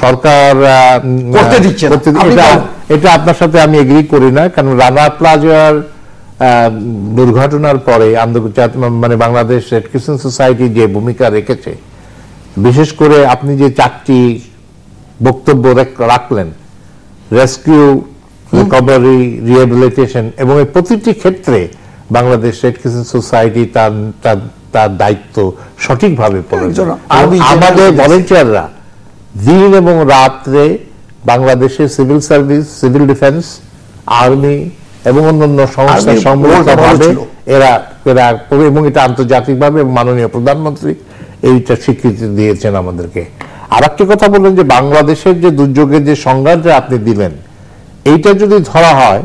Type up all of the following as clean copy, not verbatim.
সরকার করতে দিচ্ছে এটা আপনার সাথে আমি এগ্রি করি না, কারণ রানা প্লাজার দুর্ঘটনার পরে মানে বাংলাদেশ রেড ক্রিসেন্ট সোসাইটি যে ভূমিকা রেখেছে, বিশেষ করে আপনি যে 4টি বক্তব্য রাখলেন, রেস্কিউ, রিকভারি, রিহ্যাবিলিটেশন, এবং এই প্রতিটি ক্ষেত্রে বাংলাদেশ রেড ক্রিসেন্ট সোসাইটি তার দায়িত্ব সঠিকভাবে পড়েছে। আমাদের ভলেন্টিয়াররা দিন এবং রাত্রে বাংলাদেশের civil service, civil defence, army এবং অন্যান্য সংস্থার সম্মিলিতভাবে এরা এবং এটা আন্তর্জাতিকভাবে মাননীয় প্রধানমন্ত্রী এইটা স্বীকৃতি দিয়েছেন আমাদেরকে। আর একটি কথা বললেন যে বাংলাদেশের যে দুর্যোগের যে সংজ্ঞাটা আপনি দিলেন, এইটা যদি ধরা হয়,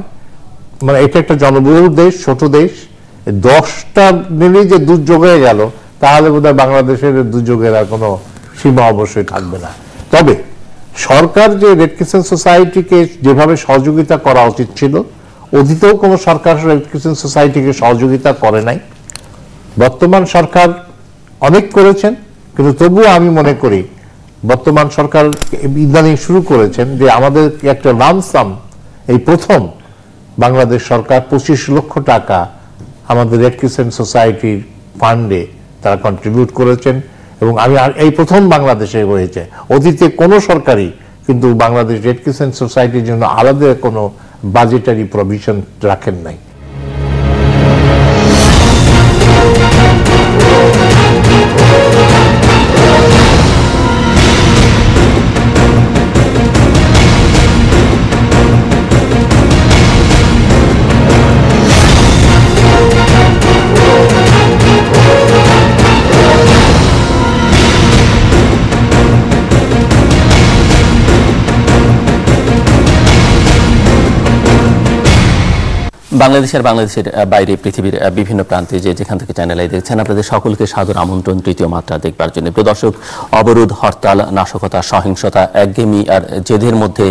মানে এটা একটা জনবহুল দেশ, ছোট দেশ, 10টা মিলিয়ে যে দুর্যোগ হয়ে গেল, তাহলে বোধহয় বাংলাদেশের দুর্যোগের আর কোনো সীমা অবশ্যই থাকবে না। তবে সরকার যে রেড ক্রিসেন্ট সোসাইটিকে যেভাবে সহযোগিতা করা উচিত ছিল, অতীতেও কোনো সরকার রেড ক্রিসেন্ট সোসাইটিকে সহযোগিতা করে নাই। বর্তমান সরকার অনেক করেছেন, কিন্তু তবুও আমি মনে করি বর্তমান সরকার ইদানিং শুরু করেছেন যে আমাদের একটা লামসাম, এই প্রথম বাংলাদেশ সরকার 25 লক্ষ টাকা আমাদের রেড ক্রিসেন্ট সোসাইটির ফান্ডে তারা কন্ট্রিবিউট করেছেন, এবং আমি এই প্রথম বাংলাদেশে হয়েছে। অতীতে কোনো সরকারই কিন্তু বাংলাদেশ রেড ক্রিসেন্ট সোসাইটির জন্য আলাদা কোনো বাজেটারি প্রভিশন রাখেন নাই। বাংলাদেশের বাইরে পৃথিবীর বিভিন্ন প্রান্তে যেখান থেকে চ্যানেল আই দেখছেন, আপনাদের সকলকে সাদর আমন্ত্রণ তৃতীয় মাত্রা দেখবার জন্য। প্রিয় দর্শক, অবরোধ, হরতাল, নাশকতা, সহিংসতা, একঘেয়েমি আর জেদের মধ্যে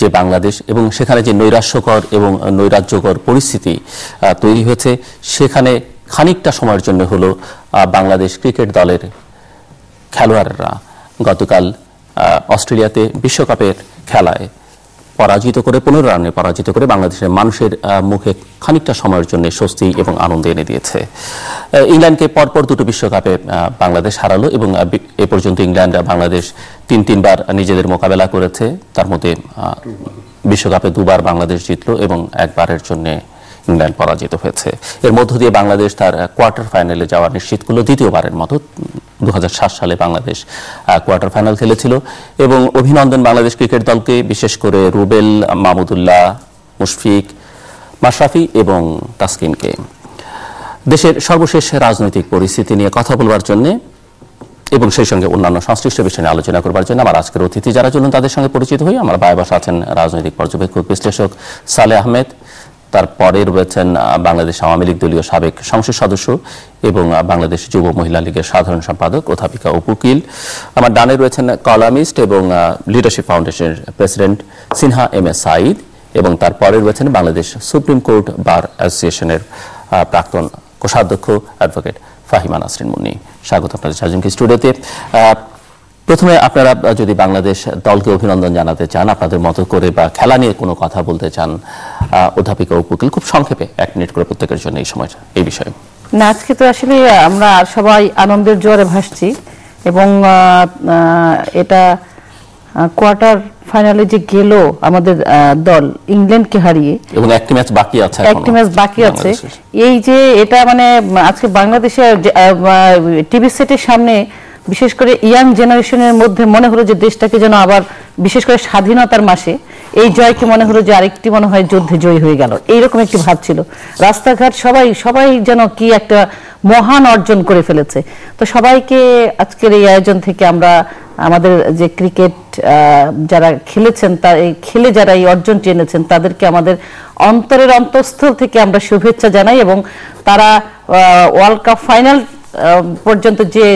যে বাংলাদেশ এবং সেখানে যে নৈরাশ্যকর এবং নৈরাজ্যকর পরিস্থিতি তৈরি হয়েছে, সেখানে খানিকটা সময়ের জন্য হলো বাংলাদেশ ক্রিকেট দলের খেলোয়াড়রা গতকাল অস্ট্রেলিয়াতে বিশ্বকাপের খেলায় পরাজিত করে 15 রানে পরাজিত করে বাংলাদেশের মানুষের মুখে খানিকটা সময়ের জন্য স্বস্তি এবং আনন্দ এনে দিয়েছে। ইংল্যান্ডকে পরপর 2টো বিশ্বকাপে বাংলাদেশ হারালো এবং এ পর্যন্ত ইংল্যান্ড বাংলাদেশ 3বার নিজেদের মোকাবেলা করেছে। তার মধ্যে বিশ্বকাপে 2বার বাংলাদেশ জিতলো এবং একবারের জন্য ইংল্যান্ড পরাজিত হয়েছে। এর মধ্য দিয়ে বাংলাদেশ তার কোয়ার্টার ফাইনালে যাওয়া নিশ্চিত করলো। দ্বিতীয়বারের মতো 2007 সালে বাংলাদেশ কোয়ার্টার ফাইনাল খেলেছিল এবং অভিনন্দন বাংলাদেশ ক্রিকেট দলকে, বিশেষ করে রুবেল, মাহমুদুল্লাহ, মুশফিক, মাশরাফি এবং তাসকিনকে। দেশের সর্বশেষ রাজনৈতিক পরিস্থিতি নিয়ে কথা বলবার জন্য এবং সেই সঙ্গে অন্যান্য সংশ্লিষ্ট বিষয় নিয়ে আলোচনা করবার জন্য আমার আজকের অতিথি যারা চলুন তাদের সঙ্গে পরিচিত হই। আমার বায়ে বসা আছেন রাজনৈতিক পর্যবেক্ষক বিশ্লেষক সালেহ আহমেদ, তারপরে রয়েছেন বাংলাদেশ আওয়ামী লীগ দলীয় সাবেক সংসদ সদস্য এবং বাংলাদেশ যুব মহিলা লীগের সাধারণ সম্পাদক অধ্যাপিকা উপুকিল। আমার ডানে রয়েছেন কলামিস্ট এবং লিডারশিপ ফাউন্ডেশনের president Sinha M A Saeed, এবং তারপরে রয়েছেন বাংলাদেশ সুপ্রিম কোর্ট বার অ্যাসোসিয়েশনের প্রাক্তন কোষাধ্যক্ষ অ্যাডভোকেট ফাহিমা নাসরিন মুন্নি। স্বাগত আপনাদের চারজনকে স্টুডিওতে। প্রথমে আপনারা যদি বাংলাদেশ দলকে অভিনন্দন জানাতে চান, আপনাদের মতো করে, বা খেলা নিয়ে কোনো কথা বলতে চান, অধ্যাপিকা উপুকিল খুব সংক্ষেপে 1 মিনিট করে প্রত্যেকের জন্য এই সময়টা এই বিষয়ে। না, আজকে তো আসলে আমরা সবাই আনন্দের জোয়ারে ভাসছি এবং এটা কোয়ার্টার ফাইনালে যে গেল আমাদের দল ইংল্যান্ডকে হারিয়ে, এবং একটি ম্যাচ বাকি আছে, এই যে এটা মানে আজকে বাংলাদেশের টিভি সেটের সামনে বিশেষ করে ইয়াং জেনারেশনের মধ্যে মনে হলো যে দেশটাকে যেন আবার, বিশেষ করে স্বাধীনতার মাসে এই জয়কে মনে হলো যে আরেকটি মনে হয় যুদ্ধে জয়ী হয়ে গেল, এইরকম একটি ভাব ছিল। রাস্তাঘাট সবাই যেন কি একটা মহান অর্জন করে ফেলেছে। তো সবাইকে আজকের এই আয়োজন থেকে আমরা আমাদের যে ক্রিকেট যারা খেলেছেন, খেলে যারা এই অর্জনটি এনেছেন, তাদেরকে আমাদের অন্তরের অন্তঃস্থল থেকে আমরা শুভেচ্ছা জানাই এবং তারা ওয়ার্ল্ড কাপ ফাইনাল পর্যন্ত যে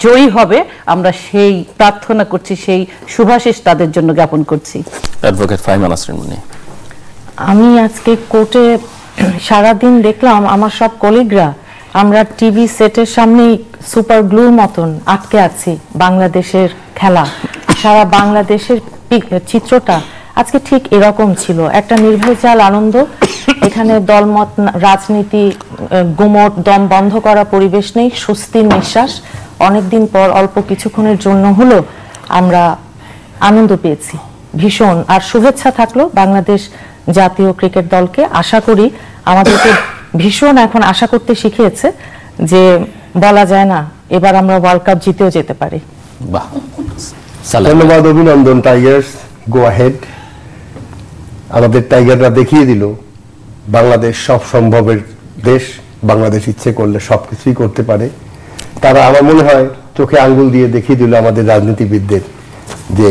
জয়ী হবে আমরা সেই প্রার্থনা করছি, সেই শুভাশিস তাদের জন্য জ্ঞাপন করছি। অ্যাডভোকেট ফাহিমা নাসরিন মুন্নি। আমি আজকে কোর্টে সারাদিন দেখলাম আমার সব কলিগরা আমরা টিভি সেটের সামনে সুপার গ্লুর মতন আটকে আছি বাংলাদেশের খেলা সারা বাংলাদেশের চিত্রটা আজকে ঠিক এরকম ছিল, একটা নির্ভেজাল আনন্দ। এখানে দলমত রাজনীতি, গুমট দম বন্ধ করা পরিবেশ নেই, স্বস্তির নিঃশ্বাস। অনেকদিন পর অল্প কিছুক্ষণের জন্য হলো আমরা আনন্দ পেয়েছি ভীষণ। আর শুভেচ্ছা থাকলো বাংলাদেশ জাতীয় ক্রিকেট দলকে। আশা করি আমাদেরকে ভীষণ এখন আশা করতে শিখিয়েছে যে বলা যায় না এবার আমরা ওয়ার্ল্ড কাপ জিতেও যেতে পারি। বাহ, ধন্যবাদ, অভিনন্দন টাইগার্স, গো আহেড। আমাদের টাইগাররা দেখিয়ে দিল বাংলাদেশ সব সম্ভবের দেশ, বাংলাদেশ ইচ্ছে করলে সবকিছুই করতে পারে। তারা আমার মনে হয় চোখে আঙ্গুল দিয়ে দেখিয়ে দিল আমাদের রাজনীতিবিদদের যে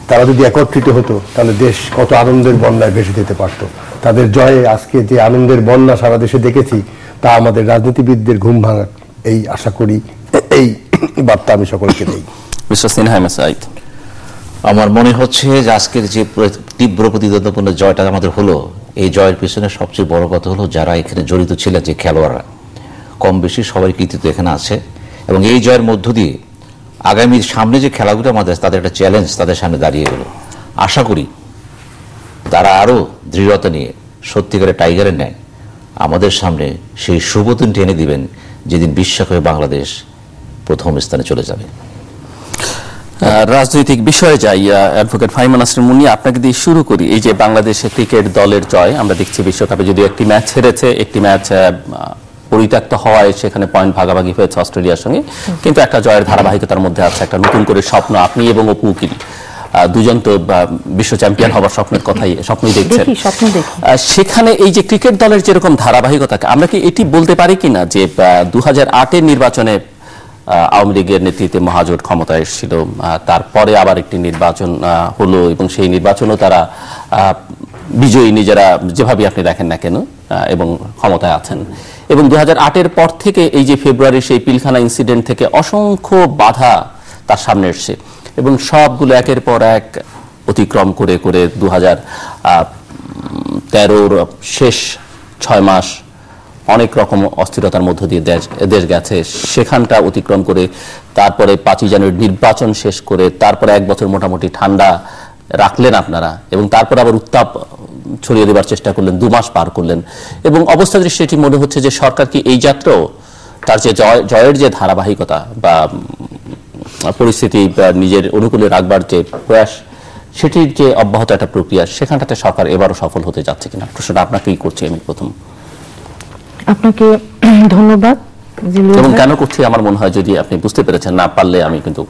তারা যদি একত্রিত হতো তাহলে দেশ কত আনন্দের বন্যায় ভেসে যেতে পারত। তাদের জয়ে আজকে যে আনন্দের বন্যা সারা দেশে দেখেছি তা আমাদের রাজনীতিবিদদের ঘুম ভাঙা, এই আশা করি, এই বার্তা আমি সকলকে দিই। মিস্টার সিনহা আহমেদ সাঈদ, আমার মনে হচ্ছে যে আজকের যে তীব্র প্রতিদ্বন্দ্বপূর্ণ জয়টা আমাদের হলো, এই জয়ের পিছনে সবচেয়ে বড় কথা হলো যারা এখানে জড়িত ছিলেন, যে খেলোয়াড়রা, কম বেশি সবাই কৃতিত্ব এখানে আছে। এবং এই জয়ের মধ্য দিয়ে আগামী সামনে যে খেলাগুলো আমাদের, তাদের একটা চ্যালেঞ্জ তাদের সামনে দাঁড়িয়ে গেল। আশা করি তারা আরও দৃঢ়তা নিয়ে সত্যিকারের টাইগারের ন্যায় আমাদের সামনে সেই শুভদিনটি এনে দিবেন যেদিন বিশ্বকাপে বাংলাদেশ প্রথম স্থানে চলে যাবে। রাজনৈতিক বিষয়ে যাই, অ্যাডভোকেট ফাহিমা নাসরিন মুন্নি, আপনাকে দিয়ে শুরু করি। এই যে বাংলাদেশের ক্রিকেট দলের জয়, আমরা দেখছি বিশ্বকাপে যদিও একটি ম্যাচ হেরেছে, একটি ম্যাচ পরিত্যক্ত হওয়ায় সেখানে পয়েন্ট ভাগাভাগি হয়েছে অস্ট্রেলিয়ার সঙ্গে, কিন্তু একটা জয়ের ধারাবাহিকতার মধ্যে আছে একটা নতুন করে স্বপ্ন। আপনি এবং অপু উকিল দুজন তো বিশ্ব চ্যাম্পিয়ন হবার স্বপ্নই দেখছেন। সেখানে এই যে ক্রিকেট দলের যেরকম ধারাবাহিকতা, আমরা কি এটি বলতে পারি কিনা যে 2008-এর নির্বাচনে আওয়ামী লীগের নেতৃত্বে মহাজোট ক্ষমতায় এসেছিল, তারপরে আবার একটি নির্বাচন হলো এবং সেই নির্বাচনও তারা বিজয়ী নিজেরা যেভাবে আপনি দেখেন না কেন এবং ক্ষমতায় আছেন, এবং 2008-এর পর থেকে এই যে ফেব্রুয়ারির সেই পিলখানা ইনসিডেন্ট থেকে অসংখ্য বাধা তার সামনে এসছে এবং সবগুলো একের পর এক অতিক্রম করে করে 2013-র শেষ 6 মাস অনেক রকম অস্থিরতার মধ্য দিয়ে দেশ গেছে। সেখানটা অতিক্রম করে তারপরে 5ই জানুয়ারি নির্বাচন শেষ করে তারপরে 1 বছর মোটামুটি ঠান্ডা রাখলেন আপনারা, এবং তারপর আবার উত্তাপ ছড়িয়ে দেবার চেষ্টা করলেন, 2 মাস পার করলেন। এবং অবস্থা দৃষ্টি এটি মনে হচ্ছে যে সরকার কি এই যাত্রাও তার যে জয়ের যে ধারাবাহিকতা বা পরিস্থিতি নিজের অনুকূলে রাখবার যে প্রয়াস, সেটির যে অব্যাহত একটা প্রক্রিয়া, সেখানটাতে সরকার এবারও সফল হতে যাচ্ছে কিনা, প্রশ্নটা আপনাকেই করছি আমি প্রথম। আপনাকে ধন্যবাদ। এবং কেন করছি আমার মনে হয় যদি আপনি বুঝতে পেরেছেন, না পারলে আমি কিন্তু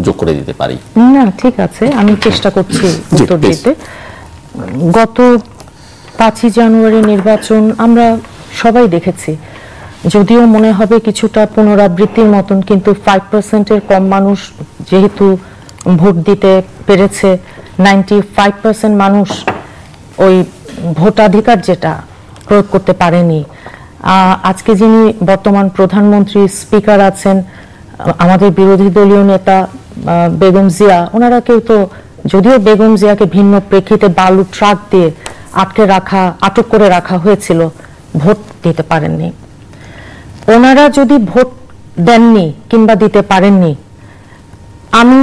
যোগ করে দিতে পারি। না, ঠিক আছে, আমি চেষ্টা করছি উত্তর দিতে। গত 5ই জানুয়ারি নির্বাচন আমরা সবাই দেখেছি, যদিও মনে হবে কিছুটা পুনরাবৃত্তির মতন, কিন্তু 5%-এর কম মানুষ যেহেতু ভোট দিতে পেরেছে, 95% মানুষ ওই ভোটাধিকার যেটা প্রয়োগ করতে পারেনি। আজকে যিনি বর্তমান প্রধানমন্ত্রী, স্পিকার আছেন, আমাদের বিরোধী দলীয় নেতা বেগম জিয়া, ওনারা কেউ তো, যদিও বেগম জিয়াকে ভিন্ন প্রেক্ষিতে বালু ট্রাক দিয়ে আটক করে রাখা হয়েছিল, ভোট দিতে পারেননি। ওনারা যদি ভোট দেননি কিংবা দিতে পারেননি, আমি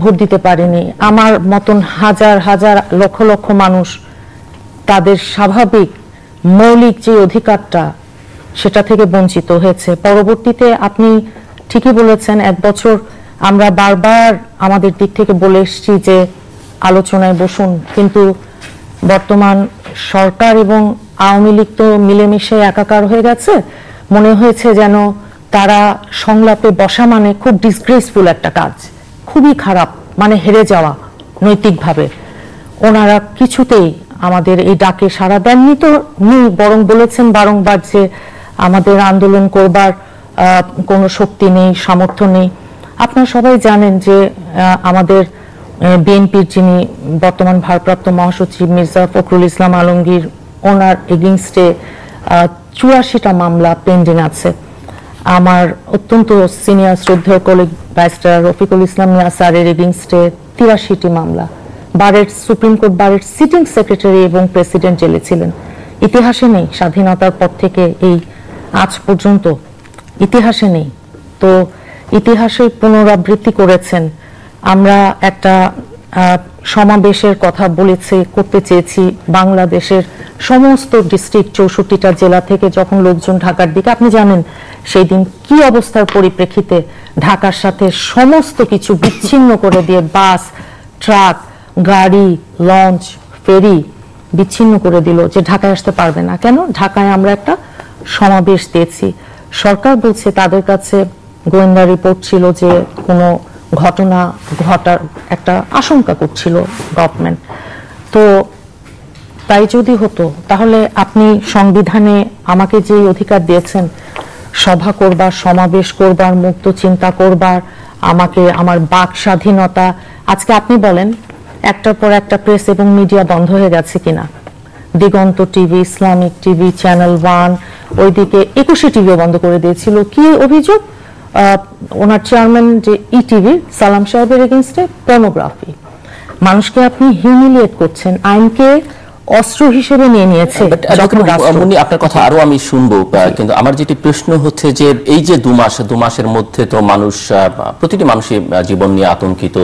ভোট দিতে পারিনি, আমার মতন হাজার হাজার লক্ষ লক্ষ মানুষ তাদের স্বাভাবিক মৌলিক যে অধিকারটা সেটা থেকে বঞ্চিত হয়েছে। পরবর্তীতে আপনি ঠিকই বলেছেন, 1 বছর আমরা বারবার আমাদের দিক থেকে বলে এসেছি যে আলোচনায় বসুন, কিন্তু বর্তমান সরকার এবং আওয়ামী লীগ তো মিলেমিশে একাকার হয়ে গেছে। মনে হয়েছে যেন তারা সংলাপে বসা মানে খুব ডিসগ্রেসফুল একটা কাজ, খুবই খারাপ, মানে হেরে যাওয়া নৈতিকভাবে। ওনারা কিছুতেই আমাদের এই ডাকে সাড়া দেননি তো নেই, বরং বলেছেন বারংবার যে আমাদের আন্দোলন করবার কোনো শক্তি নেই, সামর্থ্য নেই। আপনারা সবাই জানেন যে আমাদের বিএনপির যিনি বর্তমান ভারপ্রাপ্ত মহাসচিব মির্জা ফখরুল ইসলাম আলমগীর, ওনার এগেইনস্টে 84টা মামলা পেন্ডিং আছে। আমার অত্যন্ত সিনিয়র শ্রদ্ধেয় কলিগ ব্যারিস্টার রফিকুল ইসলাম মিয়া স্যারের এগেইনস্টে 83টি মামলা। সুপ্রিম কোর্ট বারের সিটিং সেক্রেটারি এবং প্রেসিডেন্ট জেলে ছিলেন। ইতিহাসে নেই, স্বাধীনতার পর থেকে এই আজ পর্যন্ত ইতিহাসে নেই। তো ইতিহাসে পুনরাবৃত্তি করেছেন আমরা একটা সমাবেশের কথা করতে চেয়েছি বাংলাদেশের সমস্ত ডিস্ট্রিক্ট 64টা জেলা থেকে যখন লোকজন ঢাকার দিকে, আপনি জানেন সেই দিন কি অবস্থার পরিপ্রেক্ষিতে ঢাকার সাথে সমস্ত কিছু বিচ্ছিন্ন করে দিয়ে বাস, ট্রাক, গাড়ি, লঞ্চ, ফেরি বিচ্ছিন্ন করে দিল যে ঢাকায় আসতে পারবে না। কেন? ঢাকায় আমরা একটা সমাবেশ দিয়েছি। সরকার বলছে তাদের কাছে গোয়েন্দা রিপোর্ট ছিল যে কোনো ঘটনা ঘটার একটা আশঙ্কা করছিল গভর্নমেন্ট। তো তাই যদি হতো তাহলে আপনি সংবিধানে আমাকে যে অধিকার দিয়েছেন সভা করবার, সমাবেশ করবার, মুক্ত চিন্তা করবার, আমাকে আমার বাক স্বাধীনতা, আজকে আপনি বলেন একটার পর একটা প্রেস এবং মিডিয়া বন্ধ হয়ে গেছে কিনা? দিগন্ত টিভি, ইসলামিক টিভি, চ্যানেল 1, ওইদিকে 21 টিভিও বন্ধ করে দিয়েছিল। কি অভিযোগ? ওনার চেয়ারম্যান যে ইটিভি সালাম সাহেবের এগেইনস্টে পর্নোগ্রাফি। মানুষকে আপনি হিউমিলিয়েট করছেন, আইনকে অস্ত্র হিসেবে নিয়ে নিয়েছে। আপনার কথা আরো আমি শুনবো, কিন্তু আমার যেটি প্রশ্ন হচ্ছে যে এই যে 2 মাসের মধ্যে তো মানুষ, প্রতিটি মানুষই জীবন নিয়ে আতঙ্কিত,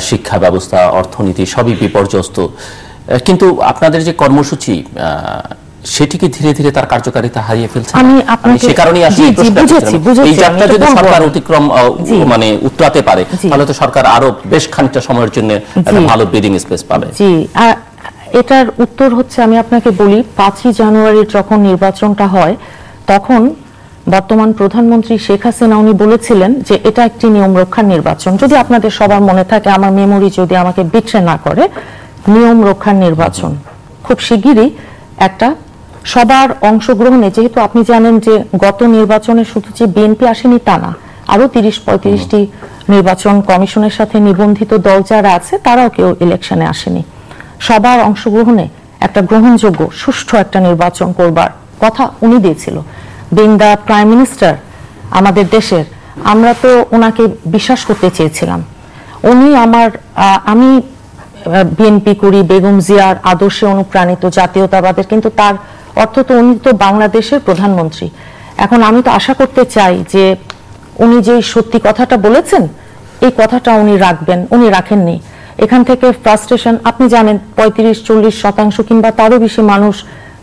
শিক্ষা ব্যবস্থা, অর্থনীতি সবই বিপর্যস্ত, কিন্তু আপনাদের যে কর্মসূচি সেটিকে ধীরে ধীরে তার কার্যকারিতা হারিয়ে ফেলছে। আমি সে কারণেই আসলে এই যাত্রা যদি সরকার অতিক্রম মানে উতরাতে পারে তাহলে তো সরকার আরো বেশ খানিকটা সময়ের জন্য একটা ভালো ব্রিদিং স্পেস পাবে। জি, এটার উত্তর হচ্ছে আমি আপনাকে বলি, 5ই জানুয়ারি যখন নির্বাচনটা হয় তখন বর্তমান প্রধানমন্ত্রী শেখ হাসিনা উনি বলেছিলেন যে এটা একটি নিয়ম রক্ষার নির্বাচন। যদি আপনাদের সবার মনে থাকে, আমার মেমোরি যদি আমাকে বিট্রে না করে, নিয়ম রক্ষার নির্বাচন খুব শিগগিরই একটা সবার অংশগ্রহণে, যেহেতু আপনি জানেন যে গত নির্বাচনে শুধু যে বিএনপি আসেনি তা না, আরো 30-35টি নির্বাচন কমিশনের সাথে নিবন্ধিত দল যারা আছে তারাও কেউ ইলেকশনে আসেনি। সবার অংশগ্রহণে একটা গ্রহণযোগ্য সুষ্ঠু একটা নির্বাচন করবার কথা উনি দিয়েছিল। বিং দ্য প্রাইম মিনিস্টার আমাদের দেশের, আমরা তো ওনাকে বিশ্বাস করতে চেয়েছিলাম। উনি আমি বিএনপি করি, বেগম জিয়ার আদর্শে অনুপ্রাণিত, জাতীয়তাবাদের, কিন্তু তার অর্থ তো উনি তো বাংলাদেশের প্রধানমন্ত্রী। এখন আমি তো আশা করতে চাই যে উনি যে সত্যি কথাটা বলেছেন এই কথাটা উনি রাখবেন। উনি রাখেননি। এখান থেকে ফ্রাস্ট্রেশন, আপনি জানেন 35-40% কিংবা তারও বেশি মানুষ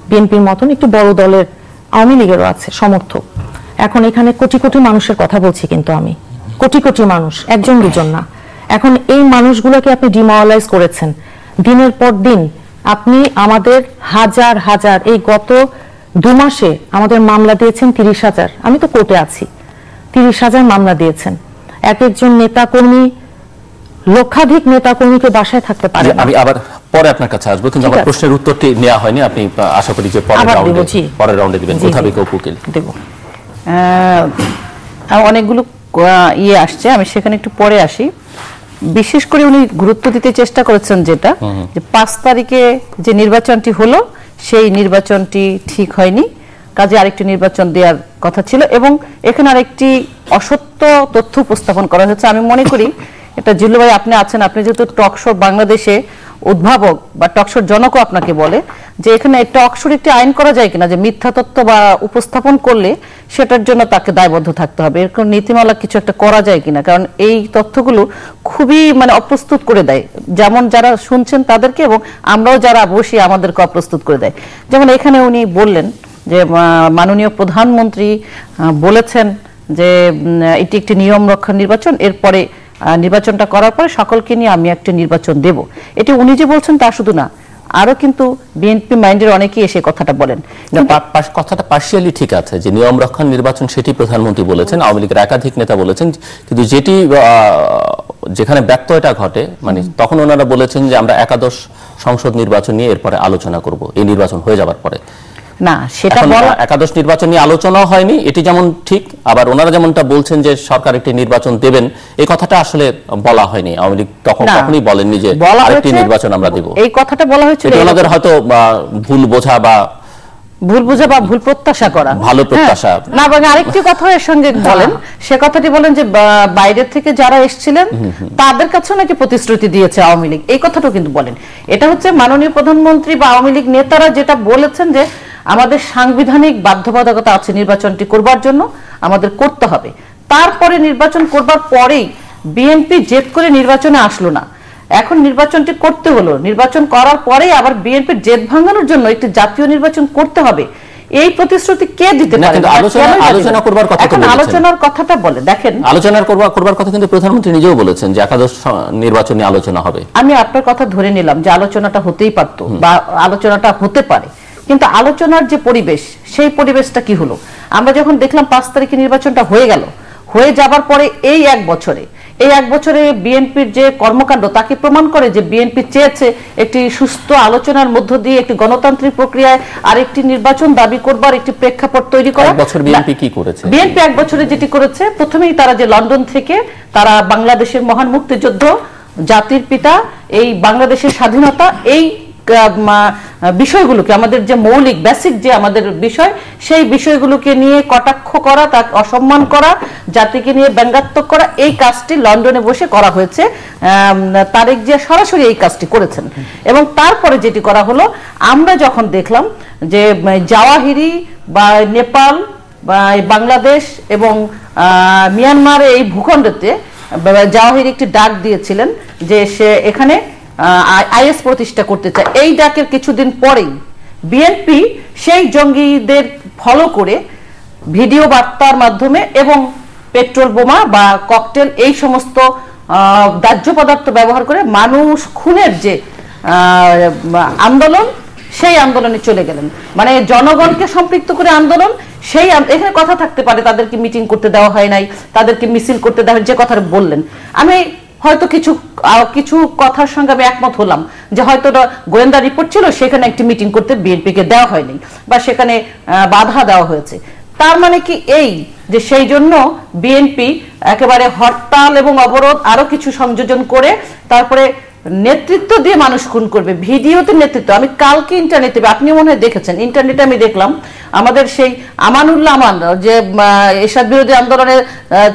বিএনপির মতন একটু বড় দলের, আওয়ামী লীগেরও আছে সমর্থক। এখন এখানে কোটি কোটি মানুষের কথা বলছি, কিন্তু আমি কোটি কোটি মানুষ, একজন দুজন না। এখন এই মানুষগুলোকে আপনি ডিমোরালাইজ করেছেন দিনের পর দিন। আপনি আমাদের হাজার হাজার, এই গত 2 মাসে আমাদের মামলা দিয়েছেন 30,000। আমি তো কোর্টে আছি, 30,000 মামলা দিয়েছেন। এক একজন নেতাকর্মী, লক্ষাধিক নেতাকর্মীকে বাসায় থাকতে পারে। আমি আবার পরে আপনার কাছে আসবো, কিন্তু আমার প্রশ্নের উত্তরটি নেওয়া হয়নি। আপনি আশা করি যে পরের রাউন্ডে দিবেন। মোতাবেক উকিল দেব। অনেকগুলো আসছে, আমি সেখানে একটু পরে আসি। বিশেষ করে উনি গুরুত্ব দিতে চেষ্টা করেছেন যেটা, যে 5 তারিখে যে নির্বাচনটি হলো সেই নির্বাচনটি ঠিক হয়নি, কাজে আরেকটি নির্বাচন দেওয়ার কথা ছিল, এবং এখানে আরেকটি অসত্য তথ্য উপস্থাপন করা হচ্ছে। আমি মনে করি এটা জিল্লু ভাই আপনি আছেন, আপনি যেহেতু টকশো বাংলাদেশে উদ্ভাবক বা টকশোর জনকও আপনাকে বলে যে এখানে টকশোর একটি আইন করা যায় কিনা, যে মিথ্যা তথ্য বা উপস্থাপন করলে সেটার জন্য তাকে দায়বদ্ধ থাকতে হবে, এরকম নীতিমালা কিছু একটা করা যায় কিনা। কারণ এই তথ্যগুলো খুবই মানে অপ্রস্তুত করে দেয়, যেমন যারা শুনছেন তাদেরকে এবং আমরাও যারা বসি আমাদেরকে অপ্রস্তুত করে দেয়। যেমন এখানে উনি বললেন যে মাননীয় প্রধানমন্ত্রী বলেছেন যে এটি একটি নিয়ম রক্ষার নির্বাচন, এরপরে নির্বাচনটা করার পরে সকলকে নিয়ে আমি একটা নির্বাচন দেব। এটি উনি যে বলছেন তা শুধু না, আরো কিন্তু বিএনপি মাইন্ডের অনেকেই এসে কথাটা বলেন। কথাটা পার্শিয়ালি ঠিক আছে যে নিয়ম রক্ষার নির্বাচন সেটি প্রধানমন্ত্রী বলেছেন, আওয়ামী লীগের একাধিক নেতা বলেছেন, কিন্তু যেটি যেখানে ব্যত্যয়টা ঘটে মানে তখন ওনারা বলেছেন যে আমরা একাদশ সংসদ নির্বাচন নিয়ে এরপরে আলোচনা করব এই নির্বাচন হয়ে যাবার পরে। না, সেটা একাদশ নির্বাচন নিয়ে আলোচনা হয়নি, এটি যেমন ঠিক, আবার ওনারা যেমনটা বলছেন যে সরকার একটি নির্বাচন দেবেন, এই কথাটা আসলে বলা হয়নি। আওয়ামী লীগ কখনোই বলেননি যে আরেকটি নির্বাচন আমরা দেব। এই কথাটা বলা হয়েছিল, ওনাদের হয়তো ভুল বোঝা বা ভুল প্রত্যাশা করা, ভালো প্রত্যাশা না। এবং আরেকটি কথা এর সঙ্গে বলেন, সে কথাটি বলেন যে বাইরের থেকে যারা এসেছিলেন তাদের কাছে নাকি প্রতিশ্রুতি দিয়েছে আওয়ামী লীগ, এই কথাটাও কিন্তু বলেন। এটা হচ্ছে মাননীয় প্রধানমন্ত্রী বা আওয়ামী লীগ নেতারা যেটা বলেছেন যে আমাদের সাংবিধানিক বাধ্যবাধকতা আছে নির্বাচনটি করবার জন্য, আমাদের করতে হবে। তারপরে নির্বাচন করবার পরেই বিএনপি জেদ করে নির্বাচনে আসলো না, এখন নির্বাচনটি করতে হলো, নির্বাচন করার পরে আবার বিএনপির জেদ ভাঙানোর জন্য একটি জাতীয় নির্বাচন করতে হবে, এই প্রতিশ্রুতি কে দিতে পারে? আলোচনা করবার কথা, এখন আলোচনার কথাটা বলে দেখেন, আলোচনার করবার কথা কিন্তু প্রধানমন্ত্রী নিজেও বলেছেন যে একাদশ নির্বাচনে আলোচনা হবে। আমি আপনার কথা ধরে নিলাম যে আলোচনাটা হতেই পারতো বা আলোচনাটা হতে পারে, কিন্তু আলোচনার যে পরিবেশ, সেই পরিবেশটা কি হলো? আমরা যখন দেখলাম 5 তারিখে নির্বাচনটা হয়ে গেল, হয়ে যাবার পরে এই এক বছরে বিএনপির যে কর্মকাণ্ড তাকে প্রমাণ করে যে বিএনপি চেয়েছে একটি সুস্থ আলোচনার মধ্য দিয়ে একটি গণতান্ত্রিক প্রক্রিয়ায় আরেকটি নির্বাচন দাবি করবার একটি প্রেক্ষাপট তৈরি করা। বিএনপি কি করেছে? বিএনপি 1 বছরে যেটি করেছে, প্রথমেই তারা যে লন্ডন থেকে তারা বাংলাদেশের মহান মুক্তিযুদ্ধ, জাতির পিতা, এই বাংলাদেশের স্বাধীনতা, এই বিষয়গুলোকে, আমাদের যে মৌলিক বেসিক যে আমাদের বিষয়, সেই বিষয়গুলোকে নিয়ে কটাক্ষ করা, তা অসম্মান করা, জাতিকে নিয়ে ব্যঙ্গাত্মক করা, এই কাজটি লন্ডনে বসে করা হয়েছে। তারেক জিয়া সরাসরি এই কাজটি করেছেন। এবং তারপরে যেটি করা হলো, আমরা যখন দেখলাম যে জাওয়াহিরি বা নেপাল বা বাংলাদেশ এবং মিয়ানমার এই ভূখণ্ডতে জাওয়াহিরি একটি ডাক দিয়েছিলেন যে সে এখানে আইএস প্রতিষ্ঠা করতে চায়। এই ডাকের কিছুদিন পরেই বিএনপি সেই জঙ্গিদের ফলো করে ভিডিও বার্তার মাধ্যমে এবং পেট্রোল বোমা বা ককটেল, এই সমস্ত দাহ্য পদার্থ ব্যবহার করে মানুষ খুনের যে আন্দোলন, সেই আন্দোলনে চলে গেলেন। মানে জনগণকে সম্পৃক্ত করে আন্দোলন, সেই এখানে কথা থাকতে পারে তাদেরকে মিটিং করতে দেওয়া হয় নাই, তাদেরকে মিছিল করতে দেওয়া হয়, যে কথা বললেন। আমি হয়তো কিছু কথার সঙ্গে আমি একমত হলাম যে হয়তো গোয়েন্দা রিপোর্ট ছিল, সেখানে একটি মিটিং করতে বিএনপিকে দেওয়া হয়নি বা সেখানে বাধা দেওয়া হয়েছে। তার মানে কি এই যে সেই জন্য বিএনপি একেবারে হরতাল এবং অবরোধ আরো কিছু সংযোজন করে তারপরে নেতৃত্ব দিয়ে মানুষ খুন করবে, ভিডিওতে নেতৃত্ব। আমি কালকে ইন্টারনেটে, আপনি মনে হয় দেখেছেন, ইন্টারনেটে আমি দেখলাম আমাদের সেই আমানুল্লাহ আমান, যে এরশাদ বিরোধী আন্দোলনের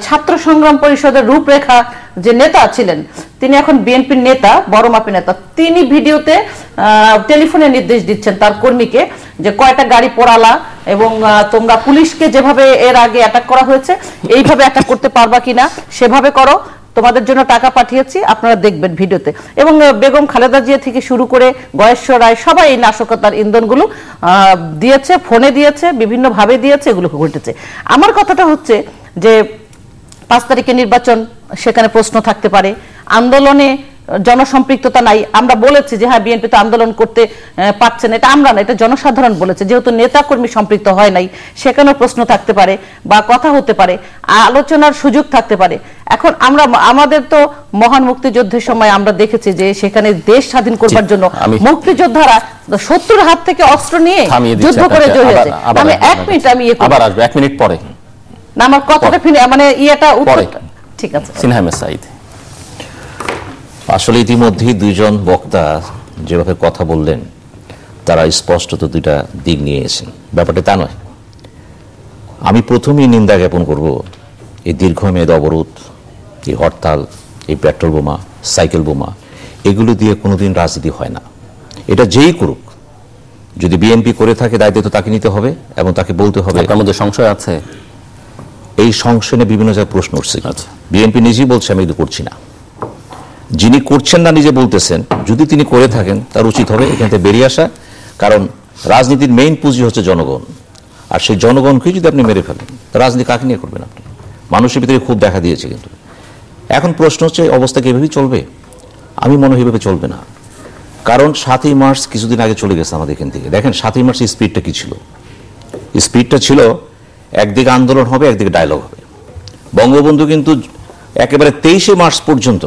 ছাত্র সংগ্রাম পরিষদের রূপরেখা যে নেতা ছিলেন, তিনি এখন বিএনপির নেতা, বড় মাপের নেতা, তিনি ভিডিওতে টেলিফোনে নির্দেশ দিচ্ছেন তার কর্মীকে যে কয়টা গাড়ি পোড়ালা এবং তোমরা পুলিশকে যেভাবে এর আগে অ্যাটাক করা হয়েছে এইভাবে অ্যাটাক করতে পারবা কিনা, সেভাবে করো, তোমাদের জন্য টাকা পাঠিয়েছি, আপনারা দেখবেন ভিডিওতে। এবং বেগম খালেদা জিয়া থেকে শুরু করে গয়েশ্বর রায় সবাই এই নাশকতার ইন্ধনগুলো দিয়েছে, ফোনে দিয়েছে, বিভিন্ন ভাবে দিয়েছে, এগুলো ঘটেছে। আমার কথাটা হচ্ছে যে 5 তারিখে নির্বাচন, সেখানে প্রশ্ন থাকতে পারে, আন্দোলনে জনসম্পৃক্ততা নাই। আমরা বলেছি যে হ্যাঁ বিএনপি তো আন্দোলন করতে পারছে না, এটা আমরা না, এটা জনসাধারণ বলেছে, যেহেতু নেতা কর্মী সম্পৃক্ত হয় নাই, সেখানেও প্রশ্ন থাকতে পারে বা কথা হতে পারে, আলোচনার সুযোগ থাকতে পারে। এখন আমাদের তো মহান মুক্তিযুদ্ধের সময় আমরা দেখেছি যে সেখানে দেশ স্বাধীন করবার জন্য মুক্তিযোদ্ধারা শত্রুর হাত থেকে অস্ত্র নিয়ে যুদ্ধ করে জয় হয়েছে। আমি 1 মিনিট, আমি আবার আসবো 1 মিনিট পরে, না আমার কথাটা মানে ইয়েটা উত্তরটা ঠিক আছে। সিনহা আহমেদ সাঈদ, আসলে ইতিমধ্যেই দুইজন বক্তা যেভাবে কথা বললেন, তারা স্পষ্টত দুইটা দিক নিয়ে এসেছেন, ব্যাপারটা তা নয়। আমি প্রথমেই নিন্দা জ্ঞাপন করব এই দীর্ঘমেয়াদী অবরোধ, এই হরতাল, এই পেট্রোল বোমা, সাইকেল বোমা, এগুলো দিয়ে কোনোদিন রাজনীতি হয় না। এটা যেই করুক, যদি বিএনপি করে থাকে দায়িত্ব তো তাকে নিতে হবে এবং তাকে বলতে হবে। আপনার মধ্যে সংশয় আছে? এই সংশয়ে বিভিন্ন জায়গায় প্রশ্ন উঠছে। বিএনপি নিজেই বলছে আমি এগুলো করছি না। যিনি করছেন না নিজে বলতেছেন, যদি তিনি করে থাকেন তার উচিত হবে এখান থেকে বেরিয়ে আসা, কারণ রাজনীতির মেইন পুঁজি হচ্ছে জনগণ, আর সেই জনগণকে যদি আপনি মেরে ফেলেন, রাজনীতি কাকে নিয়ে করবেন আপনি? মানুষের ভিতরে খুব দেখা দিয়েছে। কিন্তু এখন প্রশ্ন হচ্ছে অবস্থা কি এভাবেই চলবে? আমি মনে হয় এভাবে চলবে না, কারণ 7ই মার্চ কিছুদিন আগে চলে গেছে আমাদের এখান থেকে। দেখেন 7ই মার্চের স্পিডটা কি ছিল? স্পিডটা ছিল একদিকে আন্দোলন হবে, একদিকে ডায়লগ হবে। বঙ্গবন্ধু কিন্তু একেবারে 23শে মার্চ পর্যন্ত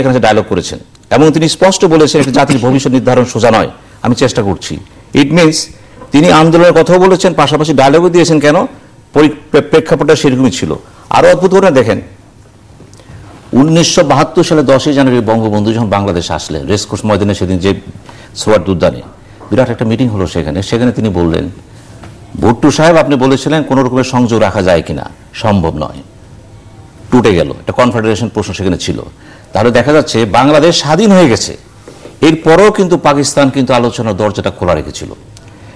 এখানে ডায়লগ করেছেন এবং তিনি স্পষ্ট বলেছেন একটা জাতির ভবিষ্যৎ নির্ধারণ সোজা নয়, আমি চেষ্টা করছি। ইট মিনস তিনি আন্দোলনের কথাও বলেছেন, পাশাপাশি ডায়লগও দিয়েছেন। কেন? প্রেক্ষাপটটা সেরকমই ছিল। আরো অদ্ভুত করে দেখেন, 1972 সালে 10ই জানুয়ারি বঙ্গবন্ধু যখন বাংলাদেশে আসলেন, রেসকোর্স ময়দানে সেদিন যে সোয়ার্ড উদ্যানে বিরাট একটা মিটিং হলো, সেখানে তিনি বললেন, ভুট্টো সাহেব আপনি বলেছিলেন কোন রকমের সংযোগ রাখা যায় কিনা, সম্ভব নয়, টুটে গেল। একটা কনফেডারেশন প্রশ্ন সেখানে ছিল। তাহলে দেখা যাচ্ছে বাংলাদেশ স্বাধীন হয়ে গেছে, এরপরও কিন্তু পাকিস্তান কিন্তু আলোচনার দরজাটা খোলা রেখেছিল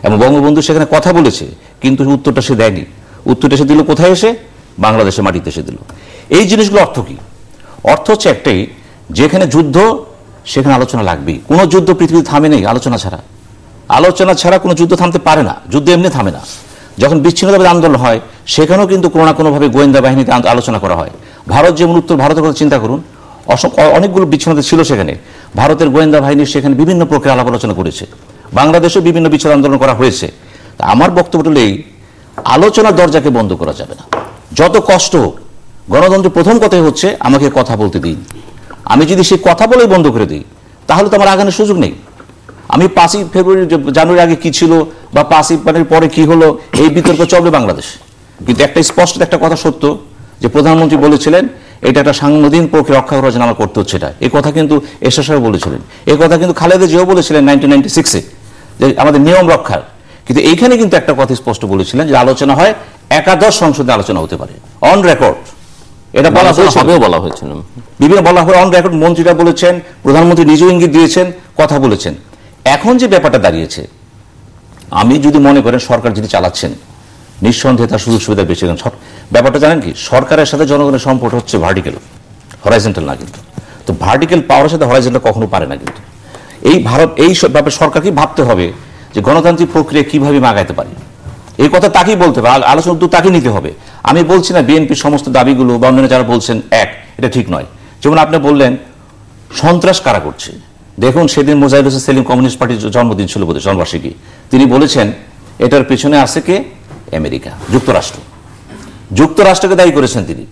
এবং বঙ্গবন্ধু সেখানে কথা বলেছে, কিন্তু উত্তরটা সে দেয়নি। উত্তরটা সে দিল কোথায় এসে? বাংলাদেশের মাটিতে এসে দিল। এই জিনিসগুলো অর্থ কি? অর্থ হচ্ছে একটাই, যেখানে যুদ্ধ সেখানে আলোচনা লাগবেই। কোনো যুদ্ধ পৃথিবীতে থামে নেই আলোচনা ছাড়া। আলোচনা ছাড়া কোনো যুদ্ধ থামতে পারে না, যুদ্ধ এমনি থামে না। যখন বিচ্ছিন্নতাবাদী আন্দোলন হয় সেখানেও কিন্তু কোনো না কোনোভাবে গোয়েন্দা বাহিনীতে আলোচনা করা হয়। ভারত যেমন উত্তর ভারতের কথা চিন্তা করুন, অনেকগুলো বিচ্ছিন্নতা ছিল সেখানে, ভারতের গোয়েন্দা বাহিনী সেখানে বিভিন্ন প্রক্রিয়া আলাপ আলোচনা করেছে। বাংলাদেশেও বিভিন্ন বিচ্ছেদ আন্দোলন করা হয়েছে। আমার বক্তব্য হলো এই, আলোচনার দরজাকে বন্ধ করা যাবে না, যত কষ্ট হোক। গণতন্ত্রের প্রথম কথাই হচ্ছে আমাকে কথা বলতে দিন। আমি যদি সেই কথা বলেই বন্ধ করে দিই তাহলে তো আমার আগানোর সুযোগ নেই। আমি 5ই ফেব্রুয়ারি জানুয়ারি আগে কি ছিল বা 5ই জানুয়ারির পরে কি হলো এই বিতর্ক চলবে বাংলাদেশ। কিন্তু একটা স্পষ্ট একটা কথা সত্য, যে প্রধানমন্ত্রী বলেছিলেন এটা একটা সাংবিধানিক প্রক্রিয়া রক্ষা করার জন্য আমার করতে হচ্ছে এটা। এই কথা কিন্তু এরশাদ সাহেব বলেছিলেন, এই কথা কিন্তু খালেদা জিয়াও বলেছিলেন 1996-এ, যে আমাদের নিয়ম রক্ষার। কিন্তু এইখানে কিন্তু একটা কথা স্পষ্ট বলেছিলেন যে আলোচনা হয় একাদশ সংসদে আলোচনা হতে পারে, অন রেকর্ড। এটা বলা হয়েছিল, বিভিন্ন বলা হয় অন রেকর্ড। মন্ত্রীরা বলেছেন, প্রধানমন্ত্রী নিজেও ইঙ্গিত দিয়েছেন, কথা বলেছেন। এখন যে ব্যাপারটা দাঁড়িয়েছে, আমি যদি মনে করেন সরকার যদি চালাচ্ছেন, নিঃসন্দেহে তার সুযোগ সুবিধা বেশি। ব্যাপারটা জানেন কি, সরকারের সাথে জনগণের সম্পর্ক হচ্ছে ভার্টিক্যাল, হরাইজন্টাল না। কিন্তু তো ভার্টিক্যাল পাওয়ারের সাথে হরাইজন্টাল কখনো পারে না। কিন্তু এই ব্যাপারে সরকারকে ভাবতে হবে যে গণতান্ত্রিক প্রক্রিয়া কিভাবে মাগাইতে পারি, এই কথা তাকেই বলতে হবে, আলোচনা তো তাকে নিতে হবে। আমি বলছি না বিএনপির সমস্ত দাবিগুলো বা অন্যান্য যারা বলছেন এটা ঠিক নয়। যেমন আপনি বললেন সন্ত্রাস কারা করছে, দেখুন সেদিন মোজাহিদ হোসেন সেলিম কমিউনিস্ট পার্টির জন্মদিন ছিল বোধহয়, জন্মবার্ষিকী, তিনি বলেছেন এটার পেছনে আছে কে, আমেরিকা, যুক্তরাষ্ট্রকে দায়ী করেছেন তিনি।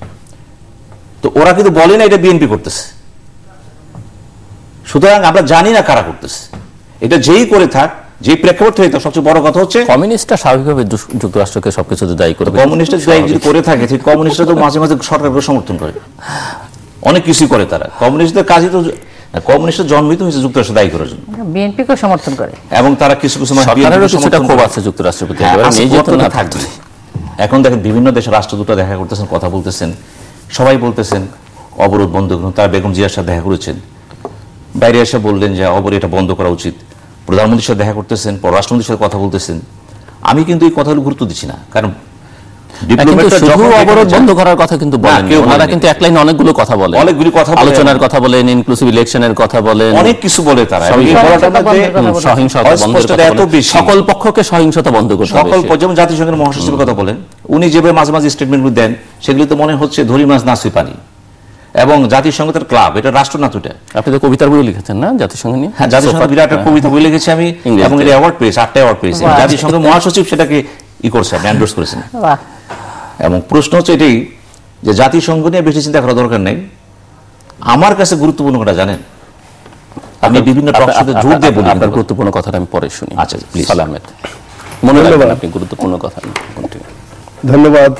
তো ওরা কিন্তু বলে না এটা বিএনপি করতেছে। সুতরাং আমরা জানি না কারা করতেছে, এটা যেই করে থাক, যে প্রেক্ষাপট থেকে সবচেয়ে বড় কথা হচ্ছে কমিউনিস্টরা স্বাভাবিকভাবে যুক্তরাষ্ট্রকে সবকিছু দায়ী করে। কমিউনিস্টরা দায়ী যদি করে থাকে, ঠিক কমিউনিস্টরা তো মাঝে মাঝে সরকারকে সমর্থন করে, অনেক কিছুই করে তারা। কমিউনিস্টদের কাজই তো, কমিউনিস্টদের জন্মই তো হয়েছে যুক্তরাষ্ট্র দায়ী করার জন্য, বিএনপিকে সমর্থন করে। এবং তারা কিছু কিছু ক্ষোভ আছে যুক্তরাষ্ট্রের প্রতি, থাকবে। এখন দেখেন বিভিন্ন দেশের রাষ্ট্রদূত দেখা করতেছেন, কথা বলতেছেন, সবাই বলতেছেন অবরোধ বন্ধ করুন। তারা বেগম জিয়ার সাথে দেখা করেছেন, বাইরে এসে বললেন যে অবরোধ এটা বন্ধ করা উচিত। প্রধানমন্ত্রীর সাথে দেখা করতেছেন, পররাষ্ট্রমন্ত্রীর সাথে কথা বলতেছেন। আমি কিন্তু এই কথাগুলো গুরুত্ব দিচ্ছি না, কারণ অবরোধ বন্ধ করার কথা কিন্তু বলেন, ওনারা কিন্তু এক লাইনে অনেকগুলো কথা বলেন, আলোচনার কথা বলেন, ইনক্লুসিভ ইলেকশনের কথা বলেন, অনেক কিছু বলে তারা। সহিংসতা বন্ধের কথা বলেন, সকল পক্ষকে সহিংসতা বন্ধ করতে হবে। যেমন জাতিসংঘের মহাসচিবের কথা বলেন, উনি যেভাবে মাঝে মাঝে স্টেটমেন্টগুলো দেন সেগুলি তো মনে হচ্ছে ধরি মাছ নাসি পানি। এবং জাতিসংঘের ক্লাব, এটা রাষ্ট্র না, তো এটা আপনি তো কবিতার বই লিখেছেন না জাতিসংঘ নিয়ে? হ্যাঁ, জাতিসংঘ বিরাট একটা কবিতা বই লিখেছি আমি, এবং এটা অ্যাওয়ার্ড পেয়েছে, 8টা অ্যাওয়ার্ড পেয়েছে। জাতিসংঘের মহাসচিব সেটাকে করেছে, আপনি এন্ডোর্স করেছেন। এবং প্রশ্ন হচ্ছে এটাই যে জাতিসংঘ নিয়ে বেশি চিন্তা করা দরকার নেই। আমার কাছে গুরুত্বপূর্ণ কথা জানেন, আমি বিভিন্ন টকশোতে জোর দিয়ে বলি। আপনার গুরুত্বপূর্ণ কথাটা আমি পরে শুনি। আচ্ছা প্লিজ। সালামেত, মনে রাখবেন আপনি গুরুত্বপূর্ণ কথা। ধন্যবাদ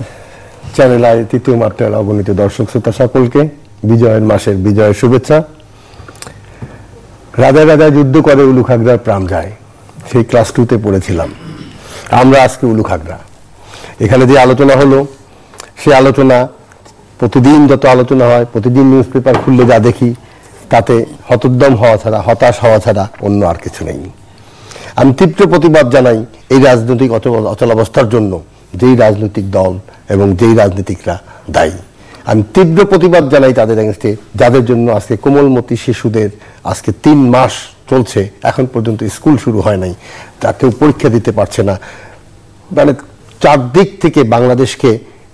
চ্যানেল আই তৃতীয় মাত্রার অগণিত দর্শক শ্রোতা সকলকে বিজয়ের মাসের বিজয়ের শুভেচ্ছা। রাজা রাজা যুদ্ধ করে উলুখাগড়ার প্রাণ যায়, সেই ক্লাস 2-তে পড়েছিলাম। আমরা আজকে উলুখাগড়া। এখানে যে আলোচনা হলো, সে আলোচনা প্রতিদিন যত আলোচনা হয়, প্রতিদিন নিউজ পেপার খুললে যা দেখি, তাতে হতোদ্যম হওয়া ছাড়া, হতাশ হওয়া ছাড়া অন্য আর কিছু নেই। আমি তীব্র প্রতিবাদ জানাই এই রাজনৈতিক অচলাবস্থার জন্য যেই রাজনৈতিক দল এবং যেই রাজনীতিকরা দায়ী। আমি তীব্র প্রতিবাদ জানাই তাদের এগেইনস্টে, যাদের জন্য আজকে কোমলমতি শিশুদের আজকে 3 মাস চলছে, এখন পর্যন্ত স্কুল শুরু হয় নাই, তা কেউ পরীক্ষা দিতে পারছে না। মানে চারদিক থেকে বাংলাদেশকে